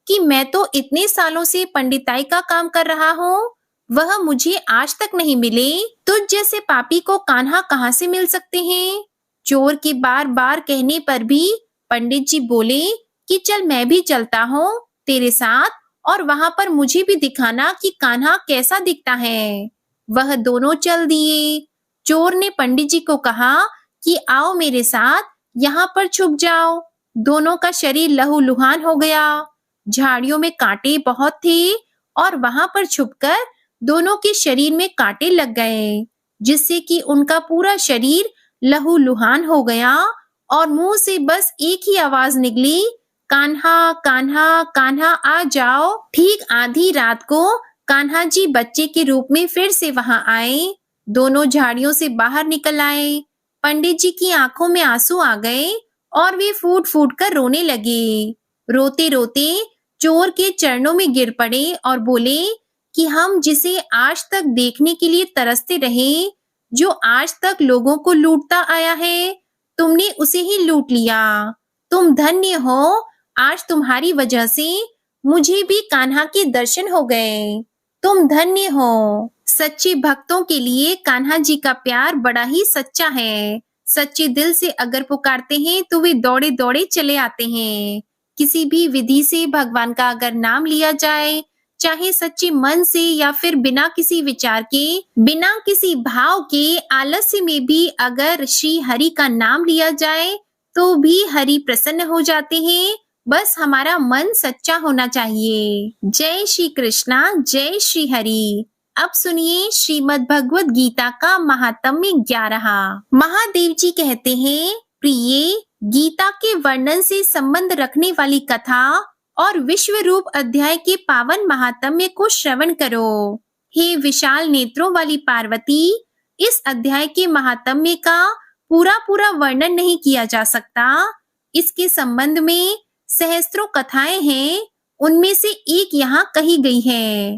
कि मैं तो इतने सालों से पंडिताई का काम कर रहा हूँ, वह मुझे आज तक नहीं मिले। तुझ जैसे पापी को कान्हा कहाँ से मिल सकते हैं। चोर के बार बार कहने पर भी पंडित जी बोले कि चल मैं भी चलता हूँ तेरे साथ और वहां पर मुझे भी दिखाना कि कान्हा कैसा दिखता है। वह दोनों चल दिए। चोर ने पंडित जी को कहा कि आओ मेरे साथ, यहाँ पर छुप जाओ। दोनों का शरीर लहूलुहान हो गया। झाड़ियों में कांटे बहुत थे और वहां पर छुपकर दोनों के शरीर में कांटे लग गए, जिससे कि उनका पूरा शरीर लहूलुहान हो गया और मुंह से बस एक ही आवाज निकली, कान्हा कान्हा कान्हा आ जाओ। ठीक आधी रात को कान्हा जी बच्चे के रूप में फिर से वहां आए। दोनों झाड़ियों से बाहर निकल आए। पंडित जी की आंखों में आंसू आ गए और वे फूट फूट कर रोने लगे। रोते रोते चोर के चरणों में गिर पड़े और बोले कि हम जिसे आज तक देखने के लिए तरसते रहे, जो आज तक लोगों को लूटता आया है, तुमने उसे ही लूट लिया। तुम धन्य हो, आज तुम्हारी वजह से मुझे भी कान्हा के दर्शन हो गए। तुम धन्य हो। सच्चे भक्तों के लिए कान्हा जी का प्यार बड़ा ही सच्चा है। सच्चे दिल से अगर पुकारते हैं तो वे दौड़े दौड़े चले आते हैं। किसी भी विधि से भगवान का अगर नाम लिया जाए, चाहे सच्चे मन से या फिर बिना किसी विचार के, बिना किसी भाव के, आलस्य में भी अगर श्री हरि का नाम लिया जाए तो भी हरि प्रसन्न हो जाते हैं। बस हमारा मन सच्चा होना चाहिए। जय श्री कृष्णा, जय श्री हरि। अब सुनिए श्रीमद् भगवद गीता का महात्म्य 11। महादेव जी कहते हैं, प्रिय, गीता के वर्णन से संबंध रखने वाली कथा और विश्व रूप अध्याय के पावन महात्म्य को श्रवण करो। हे विशाल नेत्रों वाली पार्वती, इस अध्याय के महात्म्य का पूरा पूरा वर्णन नहीं किया जा सकता। इसके संबंध में सहस्त्रों कथाएं हैं, उनमें से एक यहाँ कही गई है।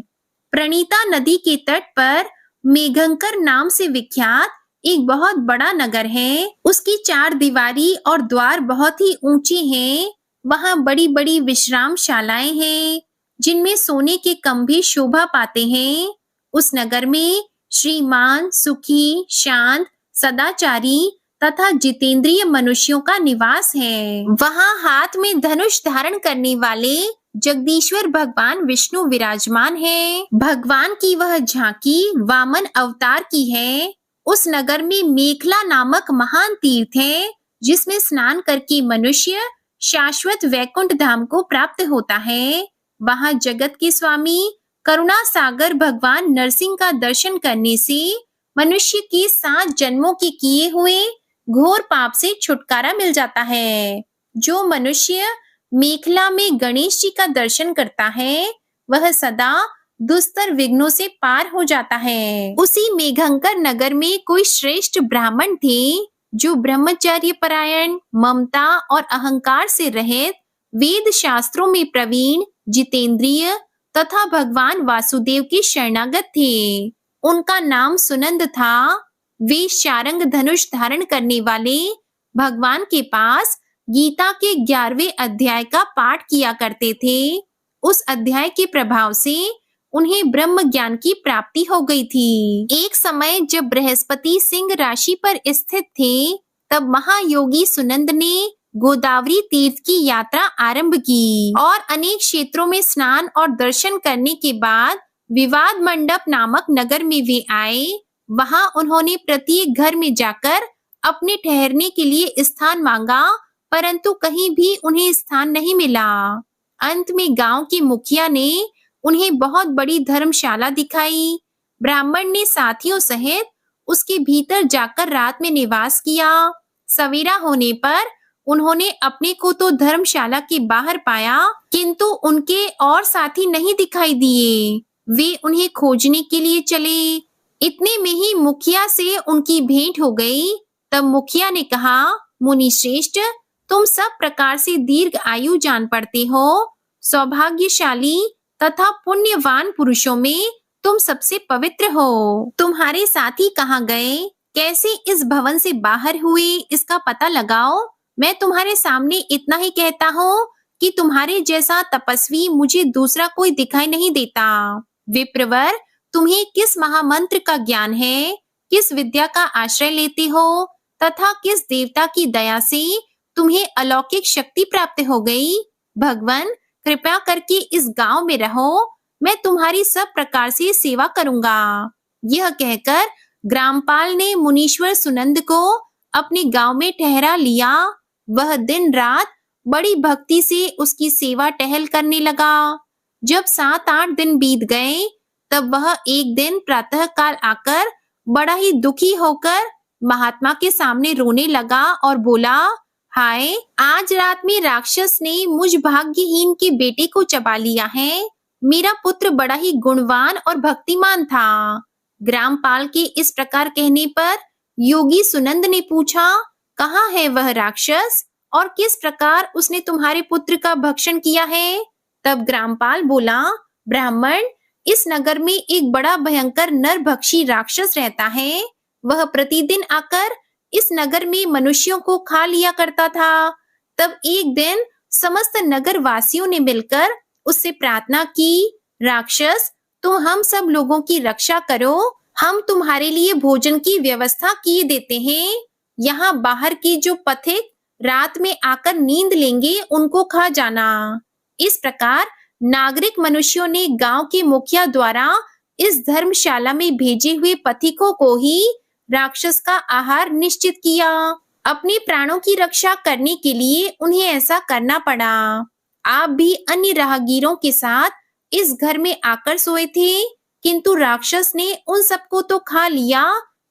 प्रणीता नदी के तट पर मेघंकर नाम से विख्यात एक बहुत बड़ा नगर है। उसकी 4 दीवारी और द्वार बहुत ही ऊंचे हैं। वहाँ बड़ी बड़ी विश्रामशालाएं हैं, जिनमें सोने के खंभे शोभा पाते हैं। उस नगर में श्रीमान, सुखी, शांत, सदाचारी तथा जितेंद्रिय मनुष्यों का निवास है। वहाँ हाथ में धनुष धारण करने वाले जगदीश्वर भगवान विष्णु विराजमान है। भगवान की वह झांकी वामन अवतार की है। उस नगर में मेखला नामक महान तीर्थ है, जिसमें स्नान करके मनुष्य शाश्वत वैकुंठ धाम को प्राप्त होता है। वहाँ जगत के स्वामी करुणा सागर भगवान नरसिंह का दर्शन करने से मनुष्य के 7 जन्मों के किए हुए घोर पाप से छुटकारा मिल जाता है। जो मनुष्य मेखला में गणेश जी का दर्शन करता है, वह सदा दुस्तर विघ्नों से पार हो जाता है। उसी मेघंकर नगर में कोई श्रेष्ठ ब्राह्मण थे, जो ब्रह्मचर्य परायण, ममता और अहंकार से रहित, वेद शास्त्रों में प्रवीण, जितेंद्रिय तथा भगवान वासुदेव के शरणागत थे। उनका नाम सुनंद था। वे शारंग धनुष धारण करने वाले भगवान के पास गीता के 11वें अध्याय का पाठ किया करते थे। उस अध्याय के प्रभाव से उन्हें ब्रह्म ज्ञान की प्राप्ति हो गई थी। एक समय जब बृहस्पति सिंह राशि पर स्थित थे, तब महायोगी सुनंद ने गोदावरी तीर्थ की यात्रा आरंभ की और अनेक क्षेत्रों में स्नान और दर्शन करने के बाद विवाद मंडप नामक नगर में वे आए। वहां उन्होंने प्रत्येक घर में जाकर अपने ठहरने के लिए स्थान मांगा, परंतु कहीं भी उन्हें स्थान नहीं मिला। अंत में गांव के मुखिया ने उन्हें बहुत बड़ी धर्मशाला दिखाई। ब्राह्मण ने साथियों सहित उसके भीतर जाकर रात में निवास किया। सवेरा होने पर उन्होंने अपने को तो धर्मशाला के बाहर पाया, किंतु उनके और साथी नहीं दिखाई दिए। वे उन्हें खोजने के लिए चले। इतने में ही मुखिया से उनकी भेंट हो गई। तब मुखिया ने कहा, मुनि श्रेष्ठ, तुम सब प्रकार से दीर्घ आयु जान पड़ते हो। सौभाग्यशाली तथा पुण्यवान पुरुषों में तुम सबसे पवित्र हो। तुम्हारे साथी कहाँ गए? कैसे इस भवन से बाहर हुए? इसका पता लगाओ। मैं तुम्हारे सामने इतना ही कहता हूँ कि तुम्हारे जैसा तपस्वी मुझे दूसरा कोई दिखाई नहीं देता। विप्रवर, तुम्हें किस महामंत्र का ज्ञान है? किस विद्या का आश्रय लेते हो तथा किस देवता की दया से तुम्हें अलौकिक शक्ति प्राप्त हो गई? भगवान, कृपया करके इस गांव में रहो। मैं तुम्हारी सब प्रकार से सेवा करूंगा। यह कहकर ग्रामपाल ने मुनीश्वर सुनंद को अपने गांव में ठहरा लिया। वह दिन रात बड़ी भक्ति से उसकी सेवा टहल करने लगा। जब 7-8 दिन बीत गए, तब वह एक दिन प्रातः काल आकर बड़ा ही दुखी होकर महात्मा के सामने रोने लगा और बोला, हाय, आज रात में राक्षस ने मुझ भाग्यहीन के बेटे को चबा लिया है। मेरा पुत्र बड़ा ही गुणवान और भक्तिमान था। ग्रामपाल के इस प्रकार कहने पर योगी सुनंद ने पूछा, कहाँ है वह राक्षस और किस प्रकार उसने तुम्हारे पुत्र का भक्षण किया है? तब ग्रामपाल बोला, ब्राह्मण, इस नगर में एक बड़ा भयंकर नरभक्षी राक्षस रहता है। वह प्रतिदिन आकर इस नगर में मनुष्यों को खा लिया करता था। तब एक दिन समस्त नगर वासियों ने मिलकर उससे प्रार्थना की, राक्षस, तुम हम सब लोगों की रक्षा करो, हम तुम्हारे लिए भोजन की व्यवस्था किए देते हैं। यहाँ बाहर के जो पथिक रात में आकर नींद लेंगे, उनको खा जाना। इस प्रकार नागरिक मनुष्यों ने गांव के मुखिया द्वारा इस धर्मशाला में भेजे हुए पथिकों को ही राक्षस का आहार निश्चित किया। अपने प्राणों की रक्षा करने के लिए उन्हें ऐसा करना पड़ा। आप भी अन्य राहगीरों के साथ इस घर में आकर सोए थे, किंतु राक्षस ने उन सबको तो खा लिया,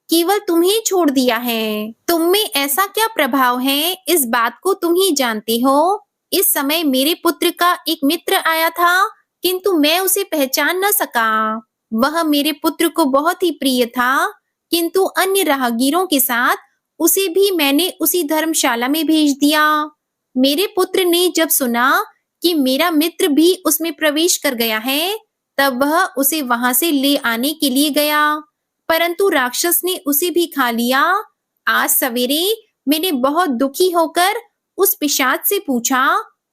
केवल तुम्हें छोड़ दिया है। तुम में ऐसा क्या प्रभाव है, इस बात को तुम ही जानते हो। इस समय मेरे पुत्र का एक मित्र आया था, किंतु मैं उसे पहचान न सका। वह मेरे पुत्र को बहुत ही प्रिय था, किंतु अन्य राहगीरों के साथ उसे भी मैंने उसी धर्मशाला में भेज दिया। मेरे पुत्र ने जब सुना कि मेरा मित्र भी उसमें प्रवेश कर गया है, तब वह उसे वहां से ले आने के लिए गया, परंतु राक्षस ने उसे भी खा लिया। आज सवेरे मैंने बहुत दुखी होकर उस पिशाच से पूछा,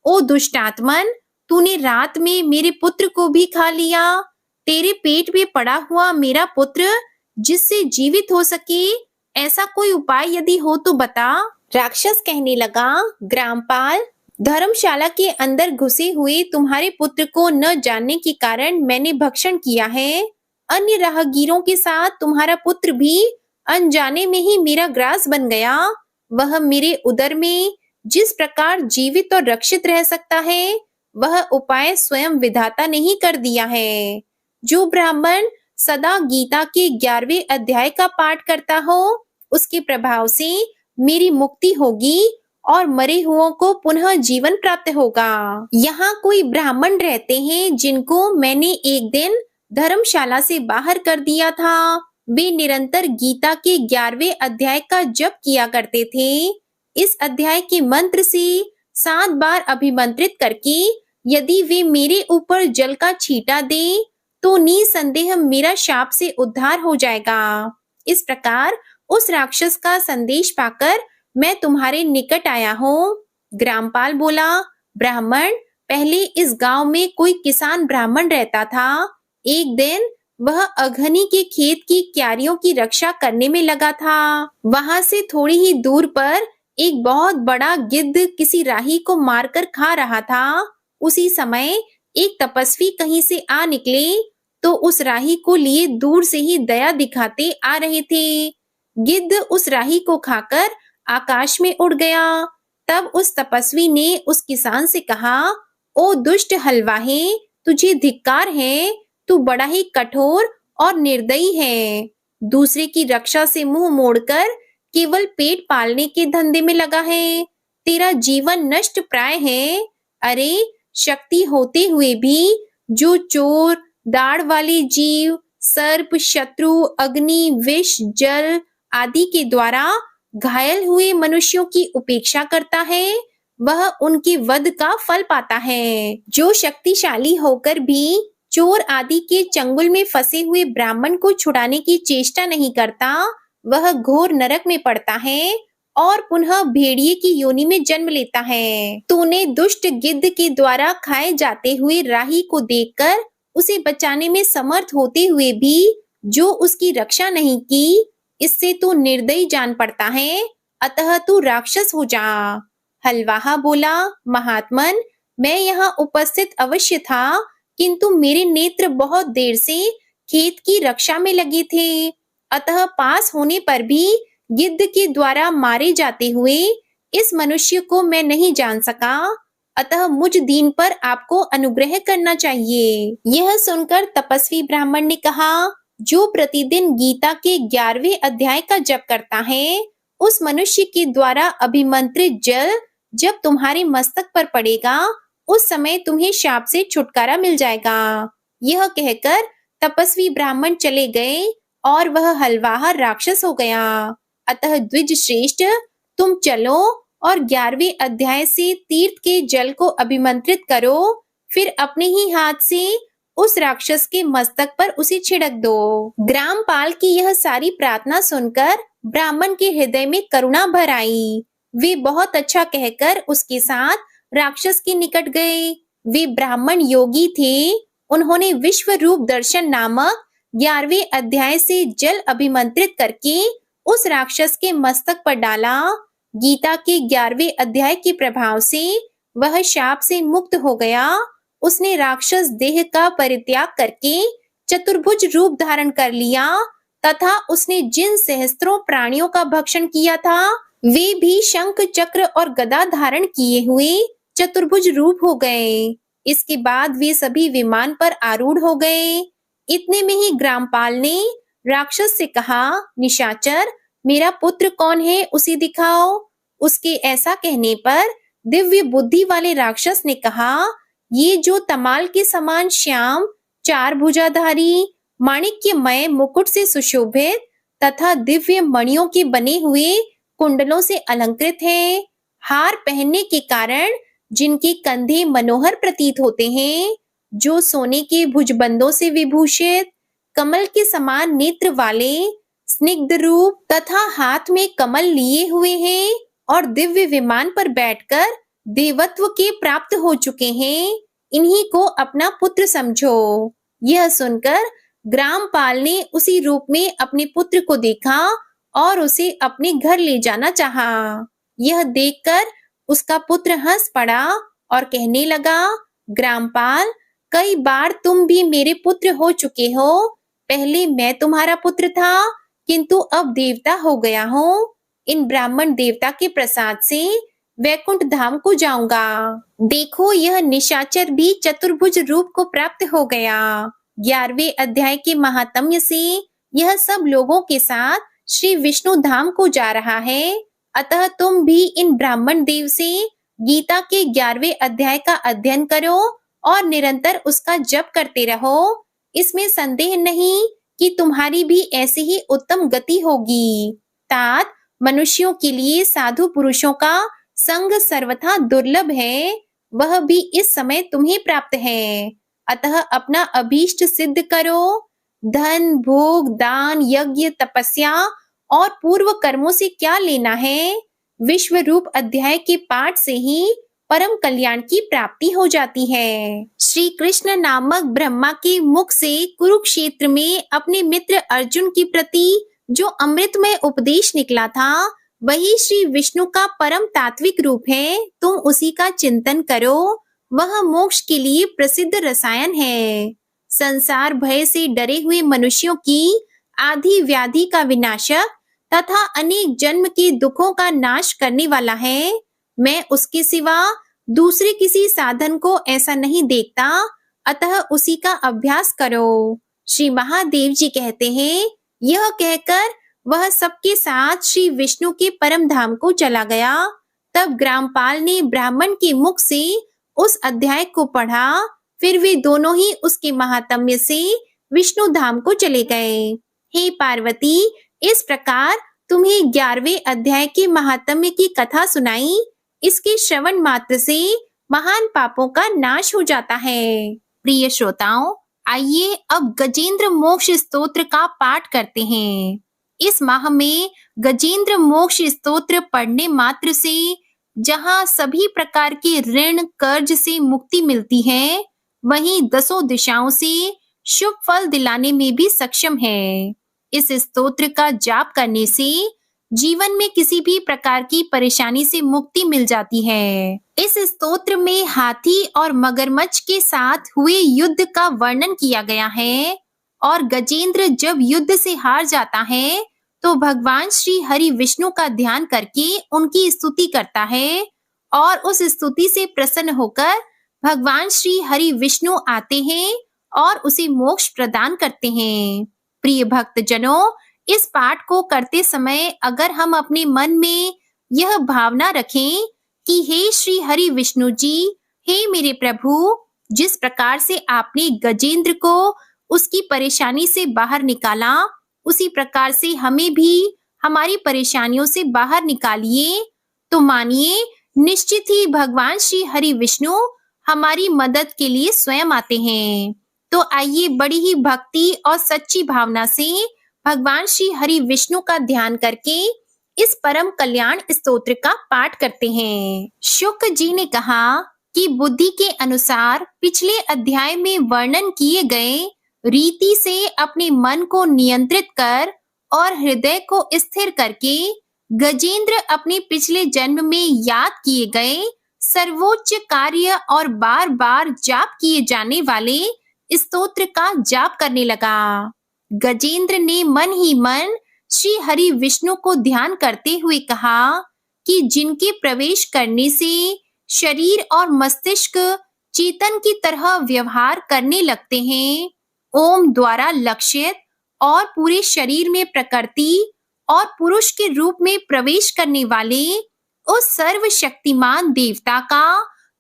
ओ दुष्टात्मन, तूने रात में मेरे पुत्र को भी खा लिया। तेरे पेट में पड़ा हुआ मेरा पुत्र जिससे जीवित हो सके, ऐसा कोई उपाय यदि हो तो बता। राक्षस कहने लगा, ग्रामपाल, धर्मशाला के अंदर घुसे हुए तुम्हारे पुत्र को न जानने के कारण मैंने भक्षण किया है। अन्य राहगीरों के साथ तुम्हारा पुत्र भी अनजाने में ही मेरा ग्रास बन गया। वह मेरे उदर में जिस प्रकार जीवित और रक्षित रह सकता है, वह उपाय स्वयं विधाता ने ही कर दिया है। जो ब्राह्मण सदा गीता के 11वें अध्याय का पाठ करता हो, उसके प्रभाव से मेरी मुक्ति होगी और मरे हुओं को पुनः जीवन प्राप्त होगा। यहाँ कोई ब्राह्मण रहते हैं जिनको मैंने एक दिन धर्मशाला से बाहर कर दिया था। वे निरंतर गीता के 11वें अध्याय का जप किया करते थे। इस अध्याय के मंत्र से 7 बार अभिमंत्रित करके यदि वे मेरे ऊपर जल का छींटा दे तो निसंदेह मेरा शाप से उद्धार हो जाएगा। इस प्रकार उस राक्षस का संदेश पाकर मैं तुम्हारे निकट आया हूँ। ग्रामपाल बोला, ब्राह्मण, पहले इस गांव में कोई किसान ब्राह्मण रहता था। एक दिन वह अघनी के खेत की क्यारियों की रक्षा करने में लगा था। वहां से थोड़ी ही दूर पर एक बहुत बड़ा गिद्ध किसी राही को मारकर खा रहा था। उसी समय एक तपस्वी कहीं से आ निकले तो उस राही को लिए दूर से ही दया दिखाते आ रहे थे। गिद्ध उस राही को खाकर आकाश में उड़ गया। तब उस तपस्वी ने उस किसान से कहा, ओ दुष्ट हलवाहे, तुझे धिक्कार है, तू बड़ा ही कठोर और निर्दयी है। दूसरे की रक्षा से मुंह मोड़कर केवल पेट पालने के धंधे में लगा है। तेरा जीवन नष्ट प्राय है। अरे, शक्ति होते हुए भी जो चोर, दाढ़ वाले जीव, सर्प, शत्रु, अग्नि, विष, जल आदि के द्वारा घायल हुए मनुष्यों की उपेक्षा करता है, वह उनके वध का फल पाता है। जो शक्तिशाली होकर भी चोर आदि के चंगुल में फंसे हुए ब्राह्मण को छुड़ाने की चेष्टा नहीं करता, वह घोर नरक में पड़ता है और पुनः भेड़िए की योनि में जन्म लेता है। तूने दुष्ट गिद्ध के द्वारा खाए जाते हुए राही को देखकर उसे बचाने में समर्थ होते हुए भी जो उसकी रक्षा नहीं की, इससे तू निर्दयी जान पड़ता है, अतः तू राक्षस हो जा। हलवाहा बोला, महात्मन, मैं यहाँ उपस्थित अवश्य था, किंतु मेरे नेत्र बहुत देर से खेत की रक्षा में लगे थे, अतः पास होने पर भी गिद्ध के द्वारा मारे जाते हुए इस मनुष्य को मैं नहीं जान सका, अतः मुझ दीन पर आपको अनुग्रह करना चाहिए। यह सुनकर तपस्वी ब्राह्मण ने कहा, जो प्रतिदिन गीता के 11वें अध्याय का जप करता है, उस मनुष्य के द्वारा अभिमंत्रित जल जब तुम्हारे मस्तक पर पड़ेगा, उस समय तुम्हें शाप से छुटकारा मिल जाएगा। यह कहकर तपस्वी ब्राह्मण चले गए और वह हलवाहा राक्षस हो गया। अतः द्विज श्रेष्ठ, तुम चलो और 11वें अध्याय से तीर्थ के जल को अभिमंत्रित करो, फिर अपने ही हाथ से उस राक्षस के मस्तक पर उसे छिड़क दो। ग्रामपाल की यह सारी प्रार्थना सुनकर ब्राह्मण के हृदय में करुणा भर आई। वे बहुत अच्छा कहकर उसके साथ राक्षस के निकट गए। वे ब्राह्मण योगी थे। उन्होंने विश्व रूप दर्शन नामक 11वें अध्याय से जल अभिमंत्रित करके उस राक्षस के मस्तक पर डाला। गीता के 11वें अध्याय के प्रभाव से वह शाप से मुक्त हो गया। उसने राक्षस देह का परित्याग करके चतुर्भुज रूप धारण कर लिया तथा उसने जिन सहस्त्रों प्राणियों का भक्षण किया था, वे भी शंख चक्र और गदा धारण किए हुए चतुर्भुज रूप हो गए। इसके बाद वे सभी विमान पर आरूढ़ हो गए। इतने में ही ग्रामपाल ने राक्षस से कहा, निशाचर, मेरा पुत्र कौन है, उसे दिखाओ। उसके ऐसा कहने पर दिव्य बुद्धि वाले राक्षस ने कहा, ये जो तमाल के समान श्याम, चार भुजाधारी, माणिक्यमय मुकुट से सुशोभित तथा दिव्य मणियों के बने हुए कुंडलों से अलंकृत है, हार पहनने के कारण जिनके कंधे मनोहर प्रतीत होते हैं, जो सोने के भुजबंदों से विभूषित, कमल के समान नेत्र वाले, स्निग्ध रूप तथा हाथ में कमल लिए हुए हैं और दिव्य विमान पर बैठकर देवत्व के प्राप्त हो चुके हैं, इन्हीं को अपना पुत्र समझो। यह सुनकर ग्रामपाल ने उसी रूप में अपने पुत्र को देखा और उसे अपने घर ले जाना चाहा। यह देखकर उसका पुत्र हंस पड़ा और कहने लगा, ग्रामपाल, कई बार तुम भी मेरे पुत्र हो चुके हो। पहले मैं तुम्हारा पुत्र था, किंतु अब देवता हो गया हूँ। इन ब्राह्मण देवता के प्रसाद से वैकुंठ धाम को जाऊंगा। देखो, यह निशाचर भी चतुर्भुज रूप को प्राप्त हो गया। 11वें अध्याय के महात्म्य से यह सब लोगों के साथ श्री विष्णु धाम को जा रहा है। अतः तुम भी इन ब्राह्मण देव से गीता के 11वें अध्याय का अध्ययन करो और निरंतर उसका जप करते रहो। इसमें संदेह नहीं कि तुम्हारी भी ऐसी ही उत्तम गति होगी। तात, मनुष्यों के लिए साधु पुरुषों का संग सर्वथा दुर्लभ है, वह भी इस समय तुम्हें प्राप्त है। अतः अपना अभीष्ट सिद्ध करो। धन, भोग, दान, यज्ञ, तपस्या और पूर्व कर्मों से क्या लेना है? विश्व रूप अध्याय के पाठ से ही परम कल्याण की प्राप्ति हो जाती है। श्री कृष्ण नामक ब्रह्मा के मुख से कुरुक्षेत्र में अपने मित्र अर्जुन के प्रति जो अमृतमय उपदेश निकला था, वही श्री विष्णु का परम तात्विक रूप है। तुम उसी का चिंतन करो। वह मोक्ष के लिए प्रसिद्ध रसायन है। संसार भय से डरे हुए मनुष्यों की आदि व्याधि का विनाशक तथा अनेक जन्म के दुखों का नाश करने वाला है। मैं उसके सिवा दूसरे किसी साधन को ऐसा नहीं देखता, अतः उसी का अभ्यास करो। श्री महादेव जी कहते हैं, यह कहकर वह सबके साथ श्री विष्णु के परम धाम को चला गया। तब ग्रामपाल ने ब्राह्मण के मुख से उस अध्याय को पढ़ा। फिर वे दोनों ही उसके महात्म्य से विष्णु धाम को चले गए। हे पार्वती, इस प्रकार तुम्हें 11वें अध्याय के महात्म्य की कथा सुनाई। इसके श्रवण मात्र से महान पापों का नाश हो जाता है। प्रिय श्रोताओं, आइए अब गजेंद्र मोक्ष स्तोत्र का पाठ करते हैं। इस माह में गजेंद्र मोक्ष स्तोत्र पढ़ने मात्र से जहाँ सभी प्रकार के ऋण कर्ज से मुक्ति मिलती है, वहीं 10 दिशाओं से शुभ फल दिलाने में भी सक्षम है। इस स्तोत्र का जाप करने से जीवन में किसी भी प्रकार की परेशानी से मुक्ति मिल जाती है। इस स्तोत्र में हाथी और मगरमच्छ के साथ हुए युद्ध का वर्णन किया गया है और गजेंद्र जब युद्ध से हार जाता है तो भगवान श्री हरि विष्णु का ध्यान करके उनकी स्तुति करता है और उस स्तुति से प्रसन्न होकर भगवान श्री हरि विष्णु आते हैं और उसे मोक्ष प्रदान करते हैं। प्रिय भक्तजनों, इस पाठ को करते समय अगर हम अपने मन में यह भावना रखें कि हे श्री हरि विष्णु जी, हे मेरे प्रभु, जिस प्रकार से आपने गजेंद्र को उसकी परेशानी से बाहर निकाला, उसी प्रकार से हमें भी हमारी परेशानियों से बाहर निकालिए, तो मानिए निश्चित ही भगवान श्री हरि विष्णु हमारी मदद के लिए स्वयं आते हैं। तो आइए बड़ी ही भक्ति और सच्ची भावना से भगवान श्री हरि विष्णु का ध्यान करके इस परम कल्याण स्तोत्र का पाठ करते हैं। शुक जी ने कहा कि बुद्धि के अनुसार पिछले अध्याय में वर्णन किए गए रीति से अपने मन को नियंत्रित कर और हृदय को स्थिर करके गजेंद्र अपने पिछले जन्म में याद किए गए सर्वोच्च कार्य और बार बार जाप किए जाने वाले स्तोत्र का जाप करने लगा। गजेंद्र ने मन ही मन श्री हरि विष्णु को ध्यान करते हुए कहा कि जिनके प्रवेश करने से शरीर और मस्तिष्क चेतन की तरह व्यवहार करने लगते हैं, ओम द्वारा लक्षित और पूरे शरीर में प्रकृति और पुरुष के रूप में प्रवेश करने वाले उस सर्वशक्तिमान देवता का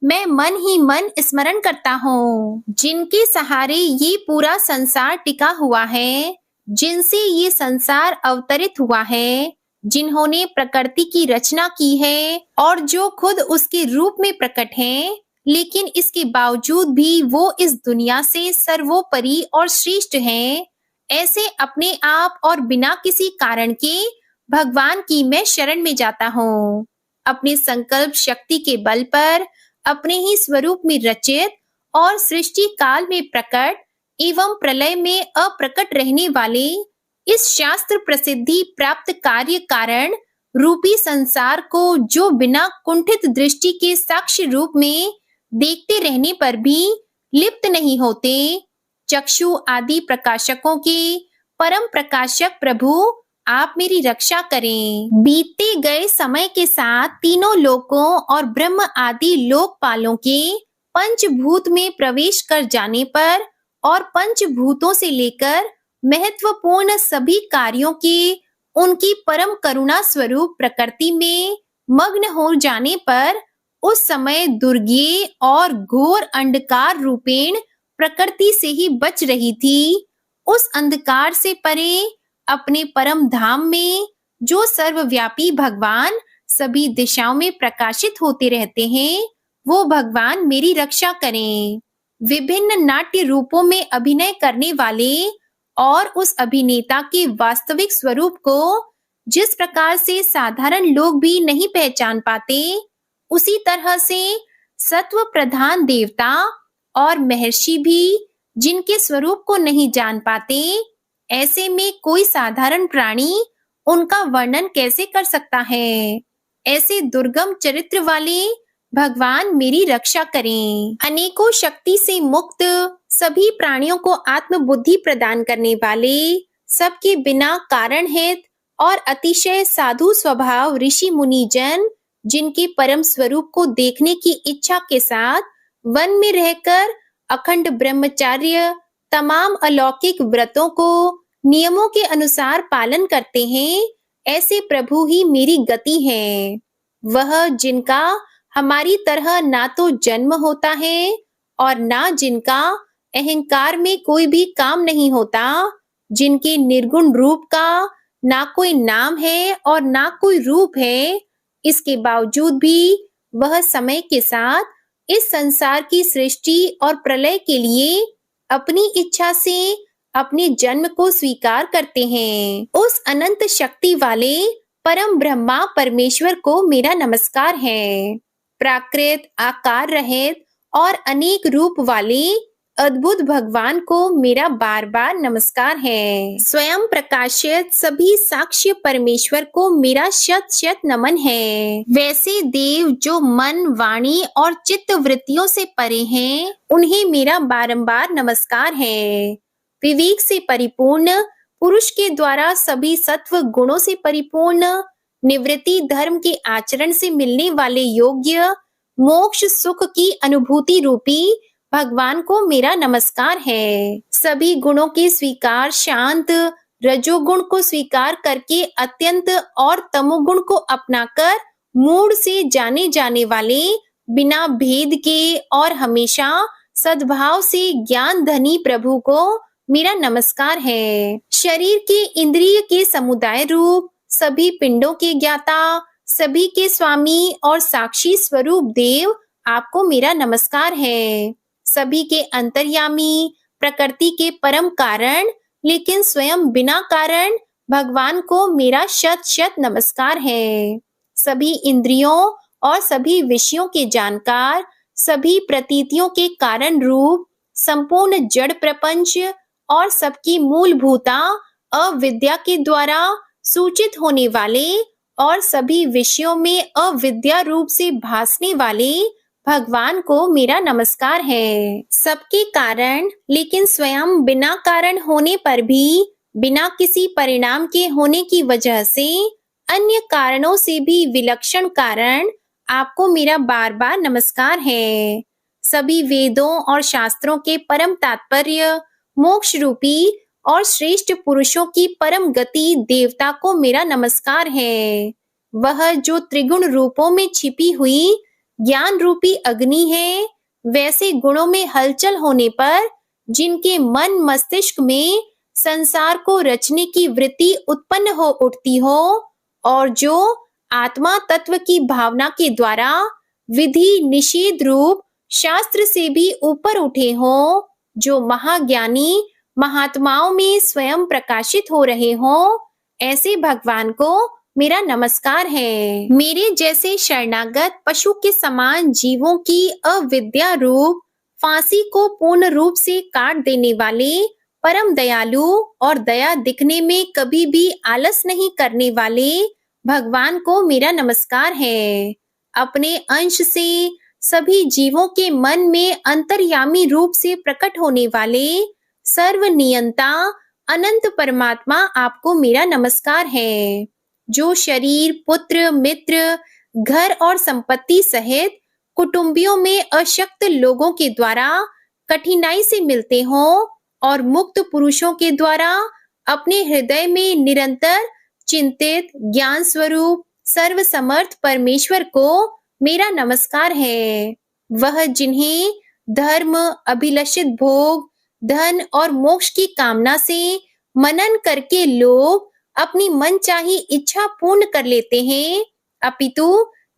मैं मन ही मन स्मरण करता हूँ, जिनके सहारे ये पूरा संसार टिका हुआ है, जिनसे ये संसार अवतरित हुआ है, जिन्होंने प्रकृति की रचना की है और जो खुद उसके रूप में प्रकट हैं, लेकिन इसके बावजूद भी वो इस दुनिया से सर्वोपरि और श्रेष्ठ हैं। ऐसे अपने आप और बिना किसी कारण के भगवान की मैं शरण में जाता हूँ। अपने संकल्प शक्ति के बल पर अपने ही स्वरूप में रचित और सृष्टि काल में प्रकट एवं प्रलय में अप्रकट रहने वाले इस शास्त्र प्रसिद्धि प्राप्त कार्य कारण रूपी संसार को जो बिना कुंठित दृष्टि के साक्ष्य रूप में देखते रहने पर भी लिप्त नहीं होते, चक्षु आदि प्रकाशकों के परम प्रकाशक प्रभु, आप मेरी रक्षा करें। बीतते गए समय के साथ तीनों लोकों और ब्रह्म आदि लोकपालों के पंचभूत में प्रवेश कर जाने पर और पंचभूतों से लेकर महत्वपूर्ण सभी कार्यों के उनकी परम करुणा स्वरूप प्रकृति में मग्न हो जाने पर उस समय दुर्गेय और घोर अंधकार रूपेण प्रकृति से ही बच रही थी। उस अंधकार से परे अपने परम धाम में जो सर्वव्यापी भगवान सभी दिशाओं में प्रकाशित होते रहते हैं, वो भगवान मेरी रक्षा करें। विभिन्न नाट्य रूपों में अभिनय करने वाले और उस अभिनेता के वास्तविक स्वरूप को जिस प्रकार से साधारण लोग भी नहीं पहचान पाते, उसी तरह से सत्व प्रधान देवता और महर्षि भी जिनके स्वरूप को नहीं जान पाते, ऐसे में कोई साधारण प्राणी उनका वर्णन कैसे कर सकता है। ऐसे दुर्गम चरित्र वाले भगवान मेरी रक्षा करें। अनेकों शक्ति से मुक्त सभी प्राणियों को आत्म बुद्धि प्रदान करने वाले, सबके बिना कारण हित और अतिशय साधु स्वभाव ऋषि मुनि जन, जिनके परम स्वरूप को देखने की इच्छा के साथ वन में रहकर अखंड ब्रह्मचार्य तमाम अलौकिक व्रतों को नियमों के अनुसार पालन करते हैं, ऐसे प्रभु ही मेरी गति है। वह जिनका हमारी तरह ना तो जन्म होता है और ना जिनका अहंकार में कोई भी काम नहीं होता, जिनके निर्गुण रूप का ना कोई नाम है और ना कोई रूप है, इसके बावजूद भी वह समय के साथ इस संसार की सृष्टि और प्रलय के लिए अपनी इच्छा से अपने जन्म को स्वीकार करते हैं। उस अनंत शक्ति वाले परम ब्रह्मा परमेश्वर को मेरा नमस्कार है। प्राकृत आकार रहित और अनेक रूप वाले अद्भुत भगवान को मेरा बार बार नमस्कार है। स्वयं प्रकाशित सभी साक्ष्य परमेश्वर को मेरा शत शत नमन है। वैसे देव जो मन वाणी और चित्त वृत्तियों से परे हैं, उन्हें मेरा बारंबार नमस्कार है। विवेक से परिपूर्ण पुरुष के द्वारा सभी सत्व गुणों से परिपूर्ण निवृत्ति धर्म के आचरण से मिलने वाले योग्य मोक्ष सुख की अनुभूति रूपी भगवान को मेरा नमस्कार है। सभी गुणों के स्वीकार शांत रजोगुण को स्वीकार करके अत्यंत और तमोगुण को अपनाकर मूड से जाने जाने वाले बिना भेद के और हमेशा सद्भाव से ज्ञान धनी प्रभु को मेरा नमस्कार है। शरीर के इंद्रिय के समुदाय रूप सभी पिंडों के ज्ञाता सभी के स्वामी और साक्षी स्वरूप देव आपको मेरा नमस्कार है। सभी के अंतर्यामी प्रकृति के परम कारण लेकिन स्वयं बिना कारण भगवान को मेरा शत शत नमस्कार है। सभी इंद्रियों और सभी विषयों के जानकार सभी प्रतीतियों के कारण रूप संपूर्ण जड़ प्रपंच और सबकी मूलभूता अविद्या के द्वारा सूचित होने वाले और सभी विषयों में अविद्या रूप से भासने वाले भगवान को मेरा नमस्कार है। सबके कारण लेकिन स्वयं बिना कारण होने पर भी बिना किसी परिणाम के होने की वजह से अन्य कारणों से भी विलक्षण कारण आपको मेरा बार बार नमस्कार है। सभी वेदों और शास्त्रों के परम तात्पर्य मोक्ष रूपी और श्रेष्ठ पुरुषों की परम गति देवता को मेरा नमस्कार है। वह जो त्रिगुण रूपों में छिपी हुई ज्ञान रूपी अग्नि है वैसे गुणों में हलचल होने पर जिनके मन मस्तिष्क में संसार को रचने की वृत्ति उत्पन्न हो उठती हो और जो आत्मा तत्व की भावना के द्वारा विधि निषेध रूप शास्त्र से भी ऊपर उठे हो जो महाज्ञानी महात्माओं में स्वयं प्रकाशित हो रहे हो ऐसे भगवान को मेरा नमस्कार है। मेरे जैसे शरणागत पशु के समान जीवों की अविद्या रूप फांसी को पूर्ण रूप से काट देने वाले परम दयालु और दया दिखने में कभी भी आलस नहीं करने वाले भगवान को मेरा नमस्कार है। अपने अंश से सभी जीवों के मन में अंतर्यामी रूप से प्रकट होने वाले सर्वनियंता अनंत परमात्मा आपको मेरा नमस्कार है। जो शरीर पुत्र मित्र घर और संपत्ति सहित कुटुंबियों में अशक्त लोगों के द्वारा कठिनाई से मिलते हों और मुक्त पुरुषों के द्वारा अपने हृदय में निरंतर चिंतित ज्ञान स्वरूप सर्वसमर्थ परमेश्वर को मेरा नमस्कार है। वह जिन्हें धर्म अभिलषित भोग धन और मोक्ष की कामना से मनन करके लोग अपनी मनचाही इच्छा पूर्ण कर लेते हैं अपितु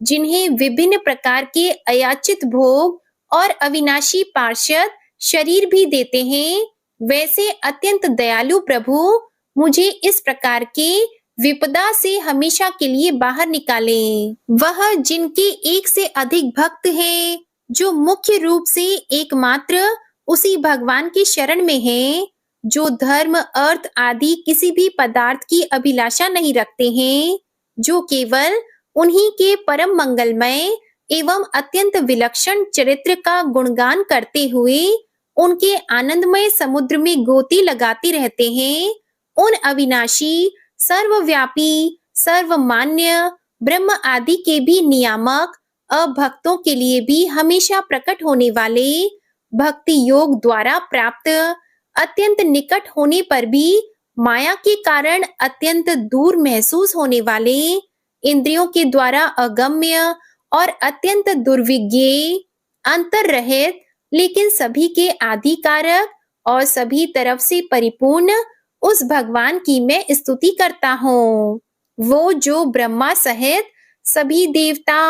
जिन्हें विभिन्न प्रकार के अयाचित भोग और अविनाशी पार्षद शरीर भी देते हैं वैसे अत्यंत दयालु प्रभु मुझे इस प्रकार के विपदा से हमेशा के लिए बाहर निकालें। वह जिनके एक से अधिक भक्त हैं जो मुख्य रूप से एकमात्र उसी भगवान की शरण में हैं जो धर्म अर्थ आदि किसी भी पदार्थ की अभिलाषा नहीं रखते हैं जो केवल उन्हीं के परम मंगलमय एवं अत्यंत विलक्षण चरित्र का गुणगान करते हुए उनके आनंदमय समुद्र में गोती लगाते रहते हैं उन अविनाशी सर्वव्यापी सर्वमान्य ब्रह्म आदि के भी नियामक अभक्तों के लिए भी हमेशा प्रकट होने वाले भक्ति योग द्वारा प्राप्त अत्यंत निकट होने पर भी माया के कारण अत्यंत दूर महसूस होने वाले इंद्रियों के द्वारा अगम्य और अत्यंत दुर्विज्ञेय अंतर रहित लेकिन सभी के आदिकारक और सभी तरफ से परिपूर्ण उस भगवान की मैं स्तुति करता हूँ। वो जो ब्रह्मा सहित सभी देवता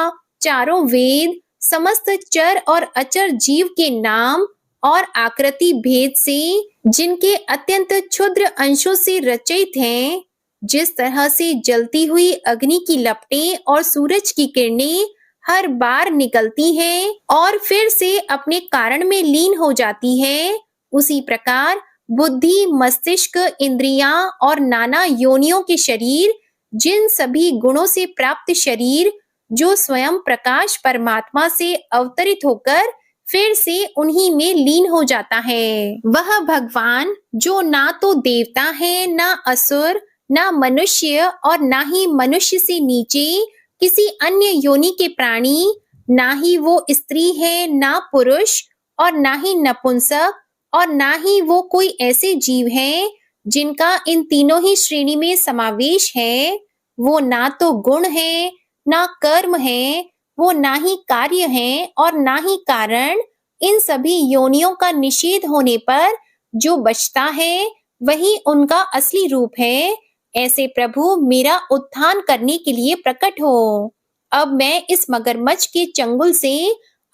चारों वेद समस्त चर और अचर जीव के नाम और आकृति भेद से जिनके अत्यंत क्षुद्र अंशों से रचित हैं जिस तरह से जलती हुई अग्नि की लपटें और सूरज की किरणें हर बार निकलती हैं और फिर से अपने कारण में लीन हो जाती है उसी प्रकार बुद्धि मस्तिष्क इंद्रियां और नाना योनियों के शरीर जिन सभी गुणों से प्राप्त शरीर जो स्वयं प्रकाश परमात्मा से अवतरित होकर फिर से उन्हीं में लीन हो जाता है। वह भगवान जो ना तो देवता है, ना असुर, ना मनुष्य और ना ही मनुष्य से नीचे किसी अन्य योनि के प्राणी, ना ही वो स्त्री है, ना पुरुष और ना ही नपुंसक और ना ही वो कोई ऐसे जीव हैं जिनका इन तीनों ही श्रेणी में समावेश है। वो ना तो गुण है, ना कर्म है, वो ना ही कार्य है और ना ही कारण। इन सभी योनियों का निषेध होने पर जो बचता है वही उनका असली रूप है। ऐसे प्रभु मेरा उत्थान करने के लिए प्रकट हो। अब मैं इस मगरमच्छ के चंगुल से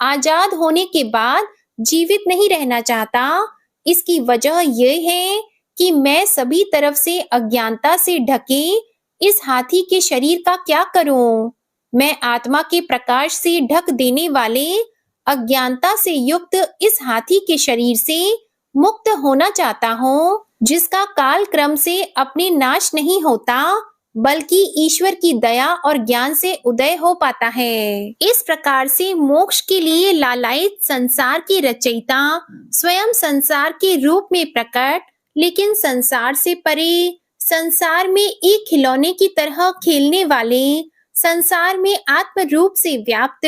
आजाद होने के बाद जीवित नहीं रहना चाहता। इसकी वजह यह है कि मैं सभी तरफ से अज्ञानता से ढके इस हाथी के शरीर का क्या करूं? मैं आत्मा के प्रकाश से ढक देने वाले अज्ञानता से युक्त इस हाथी के शरीर से मुक्त होना चाहता हूँ, जिसका काल क्रम से अपने नाश नहीं होता बल्कि ईश्वर की दया और ज्ञान से उदय हो पाता है। इस प्रकार से मोक्ष के लिए लालायित संसार के रचयिता स्वयं संसार के रूप में प्रकट, लेकिन संसार से परे, संसार में एक खिलौने की तरह खेलने वाले, संसार में आत्म रूप से व्याप्त,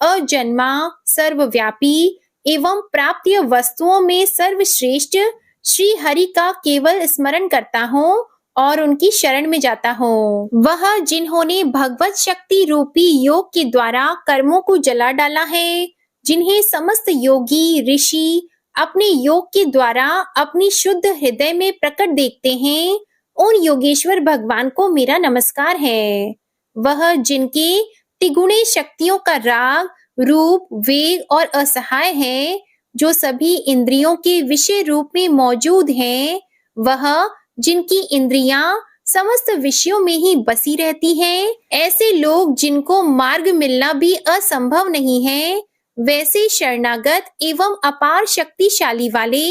अजन्मा, सर्वव्यापी एवं प्राप्य वस्तुओं में सर्वश्रेष्ठ श्री हरि का केवल स्मरण करता हूँ और उनकी शरण में जाता हूँ। वह जिन्होंने भगवत शक्ति रूपी योग के द्वारा कर्मों को जला डाला है, जिन्हें समस्त योगी ऋषि अपने योग के द्वारा अपनी शुद्ध हृदय में प्रकट देखते हैं, उन योगेश्वर भगवान को मेरा नमस्कार है। वह जिनके तिगुणे शक्तियों का राग, रूप, वेग और असहाय है, जो सभी इंद्रियों के विषय रूप में मौजूद हैं, वह जिनकी इंद्रियां समस्त विषयों में ही बसी रहती हैं, ऐसे लोग जिनको मार्ग मिलना भी असंभव नहीं है, वैसे शरणागत एवं अपार शक्तिशाली वाले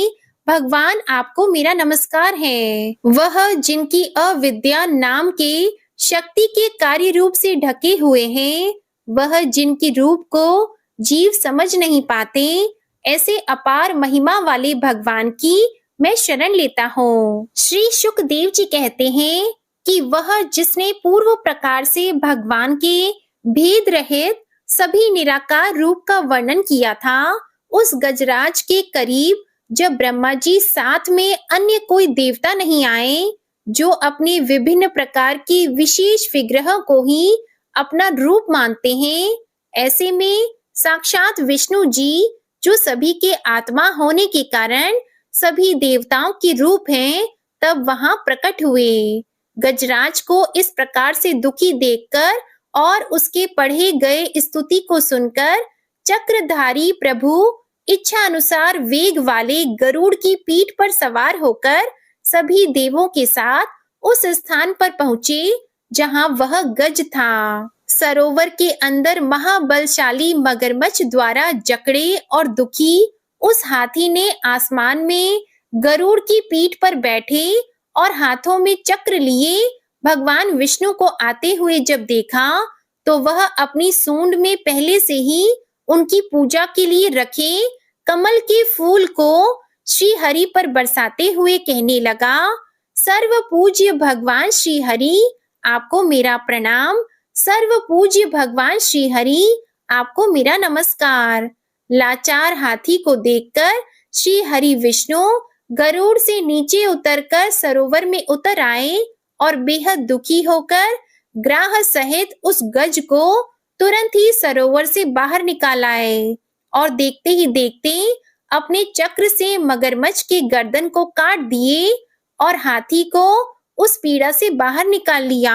भगवान आपको मेरा नमस्कार है। वह जिनकी अविद्या नाम के शक्ति के कार्य रूप से ढके हुए हैं, वह जिनके रूप को जीव समझ नहीं पाते, ऐसे अपार महिमा वाले भगवान की मैं शरण लेता हूँ। श्री शुकदेव जी कहते हैं कि वह जिसने पूर्व प्रकार से भगवान के भेद रहित सभी निराकार रूप का वर्णन किया था, उस गजराज के करीब जब ब्रह्मा जी साथ में अन्य कोई देवता नहीं आए, जो अपने विभिन्न प्रकार के विशेष विग्रह को ही अपना रूप मानते हैं, ऐसे में साक्षात विष्णु जी, जो सभी के आत्मा होने के कारण सभी देवताओं के रूप हैं, तब वहां प्रकट हुए। गजराज को इस प्रकार से दुखी देखकर और उसके पढ़े गए स्तुति को सुनकर चक्रधारी प्रभु इच्छा अनुसार वेग वाले गरुड़ की पीठ पर सवार होकर सभी देवों के साथ उस स्थान पर पहुंचे जहां वह गज था। सरोवर के अंदर महाबलशाली मगरमच्छ द्वारा जकड़े और दुखी उस हाथी ने आसमान में गरुड़ की पीठ पर बैठे और हाथों में चक्र लिए भगवान विष्णु को आते हुए जब देखा, तो वह अपनी सूंड में पहले से ही उनकी पूजा के लिए रखे कमल के फूल को श्री हरि पर बरसाते हुए कहने लगा, सर्व पूज्य भगवान श्री हरि, आपको मेरा प्रणाम। सर्व पूज्य भगवान श्री हरि, आपको मेरा नमस्कार। लाचार हाथी को देखकर श्री हरि विष्णु गरुड़ से नीचे उतरकर सरोवर में उतर आए और बेहद दुखी होकर ग्राह सहित उस गज को तुरंत ही सरोवर से बाहर निकाल आए और देखते ही देखते अपने चक्र से मगरमच्छ के गर्दन को काट दिए और हाथी को उस पीड़ा से बाहर निकाल लिया।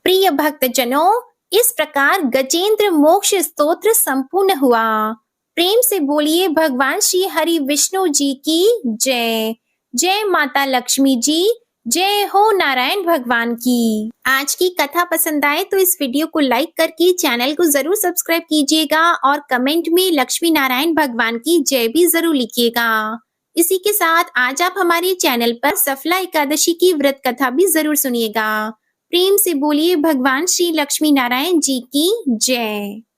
प्रिय भक्तजनों, इस प्रकार गजेंद्र मोक्ष स्तोत्र संपूर्ण हुआ। प्रेम से बोलिए भगवान श्री हरि विष्णु जी की जय। जय माता लक्ष्मी जी, जय हो नारायण भगवान की। आज की कथा पसंद आए तो इस वीडियो को लाइक करके चैनल को जरूर सब्सक्राइब कीजिएगा और कमेंट में लक्ष्मी नारायण भगवान की जय भी जरूर लिखिएगा। इसी के साथ आज आप हमारे चैनल पर सफला एकादशी की व्रत कथा भी जरूर सुनिएगा। प्रेम से बोलिए भगवान श्री लक्ष्मी नारायण जी की जय।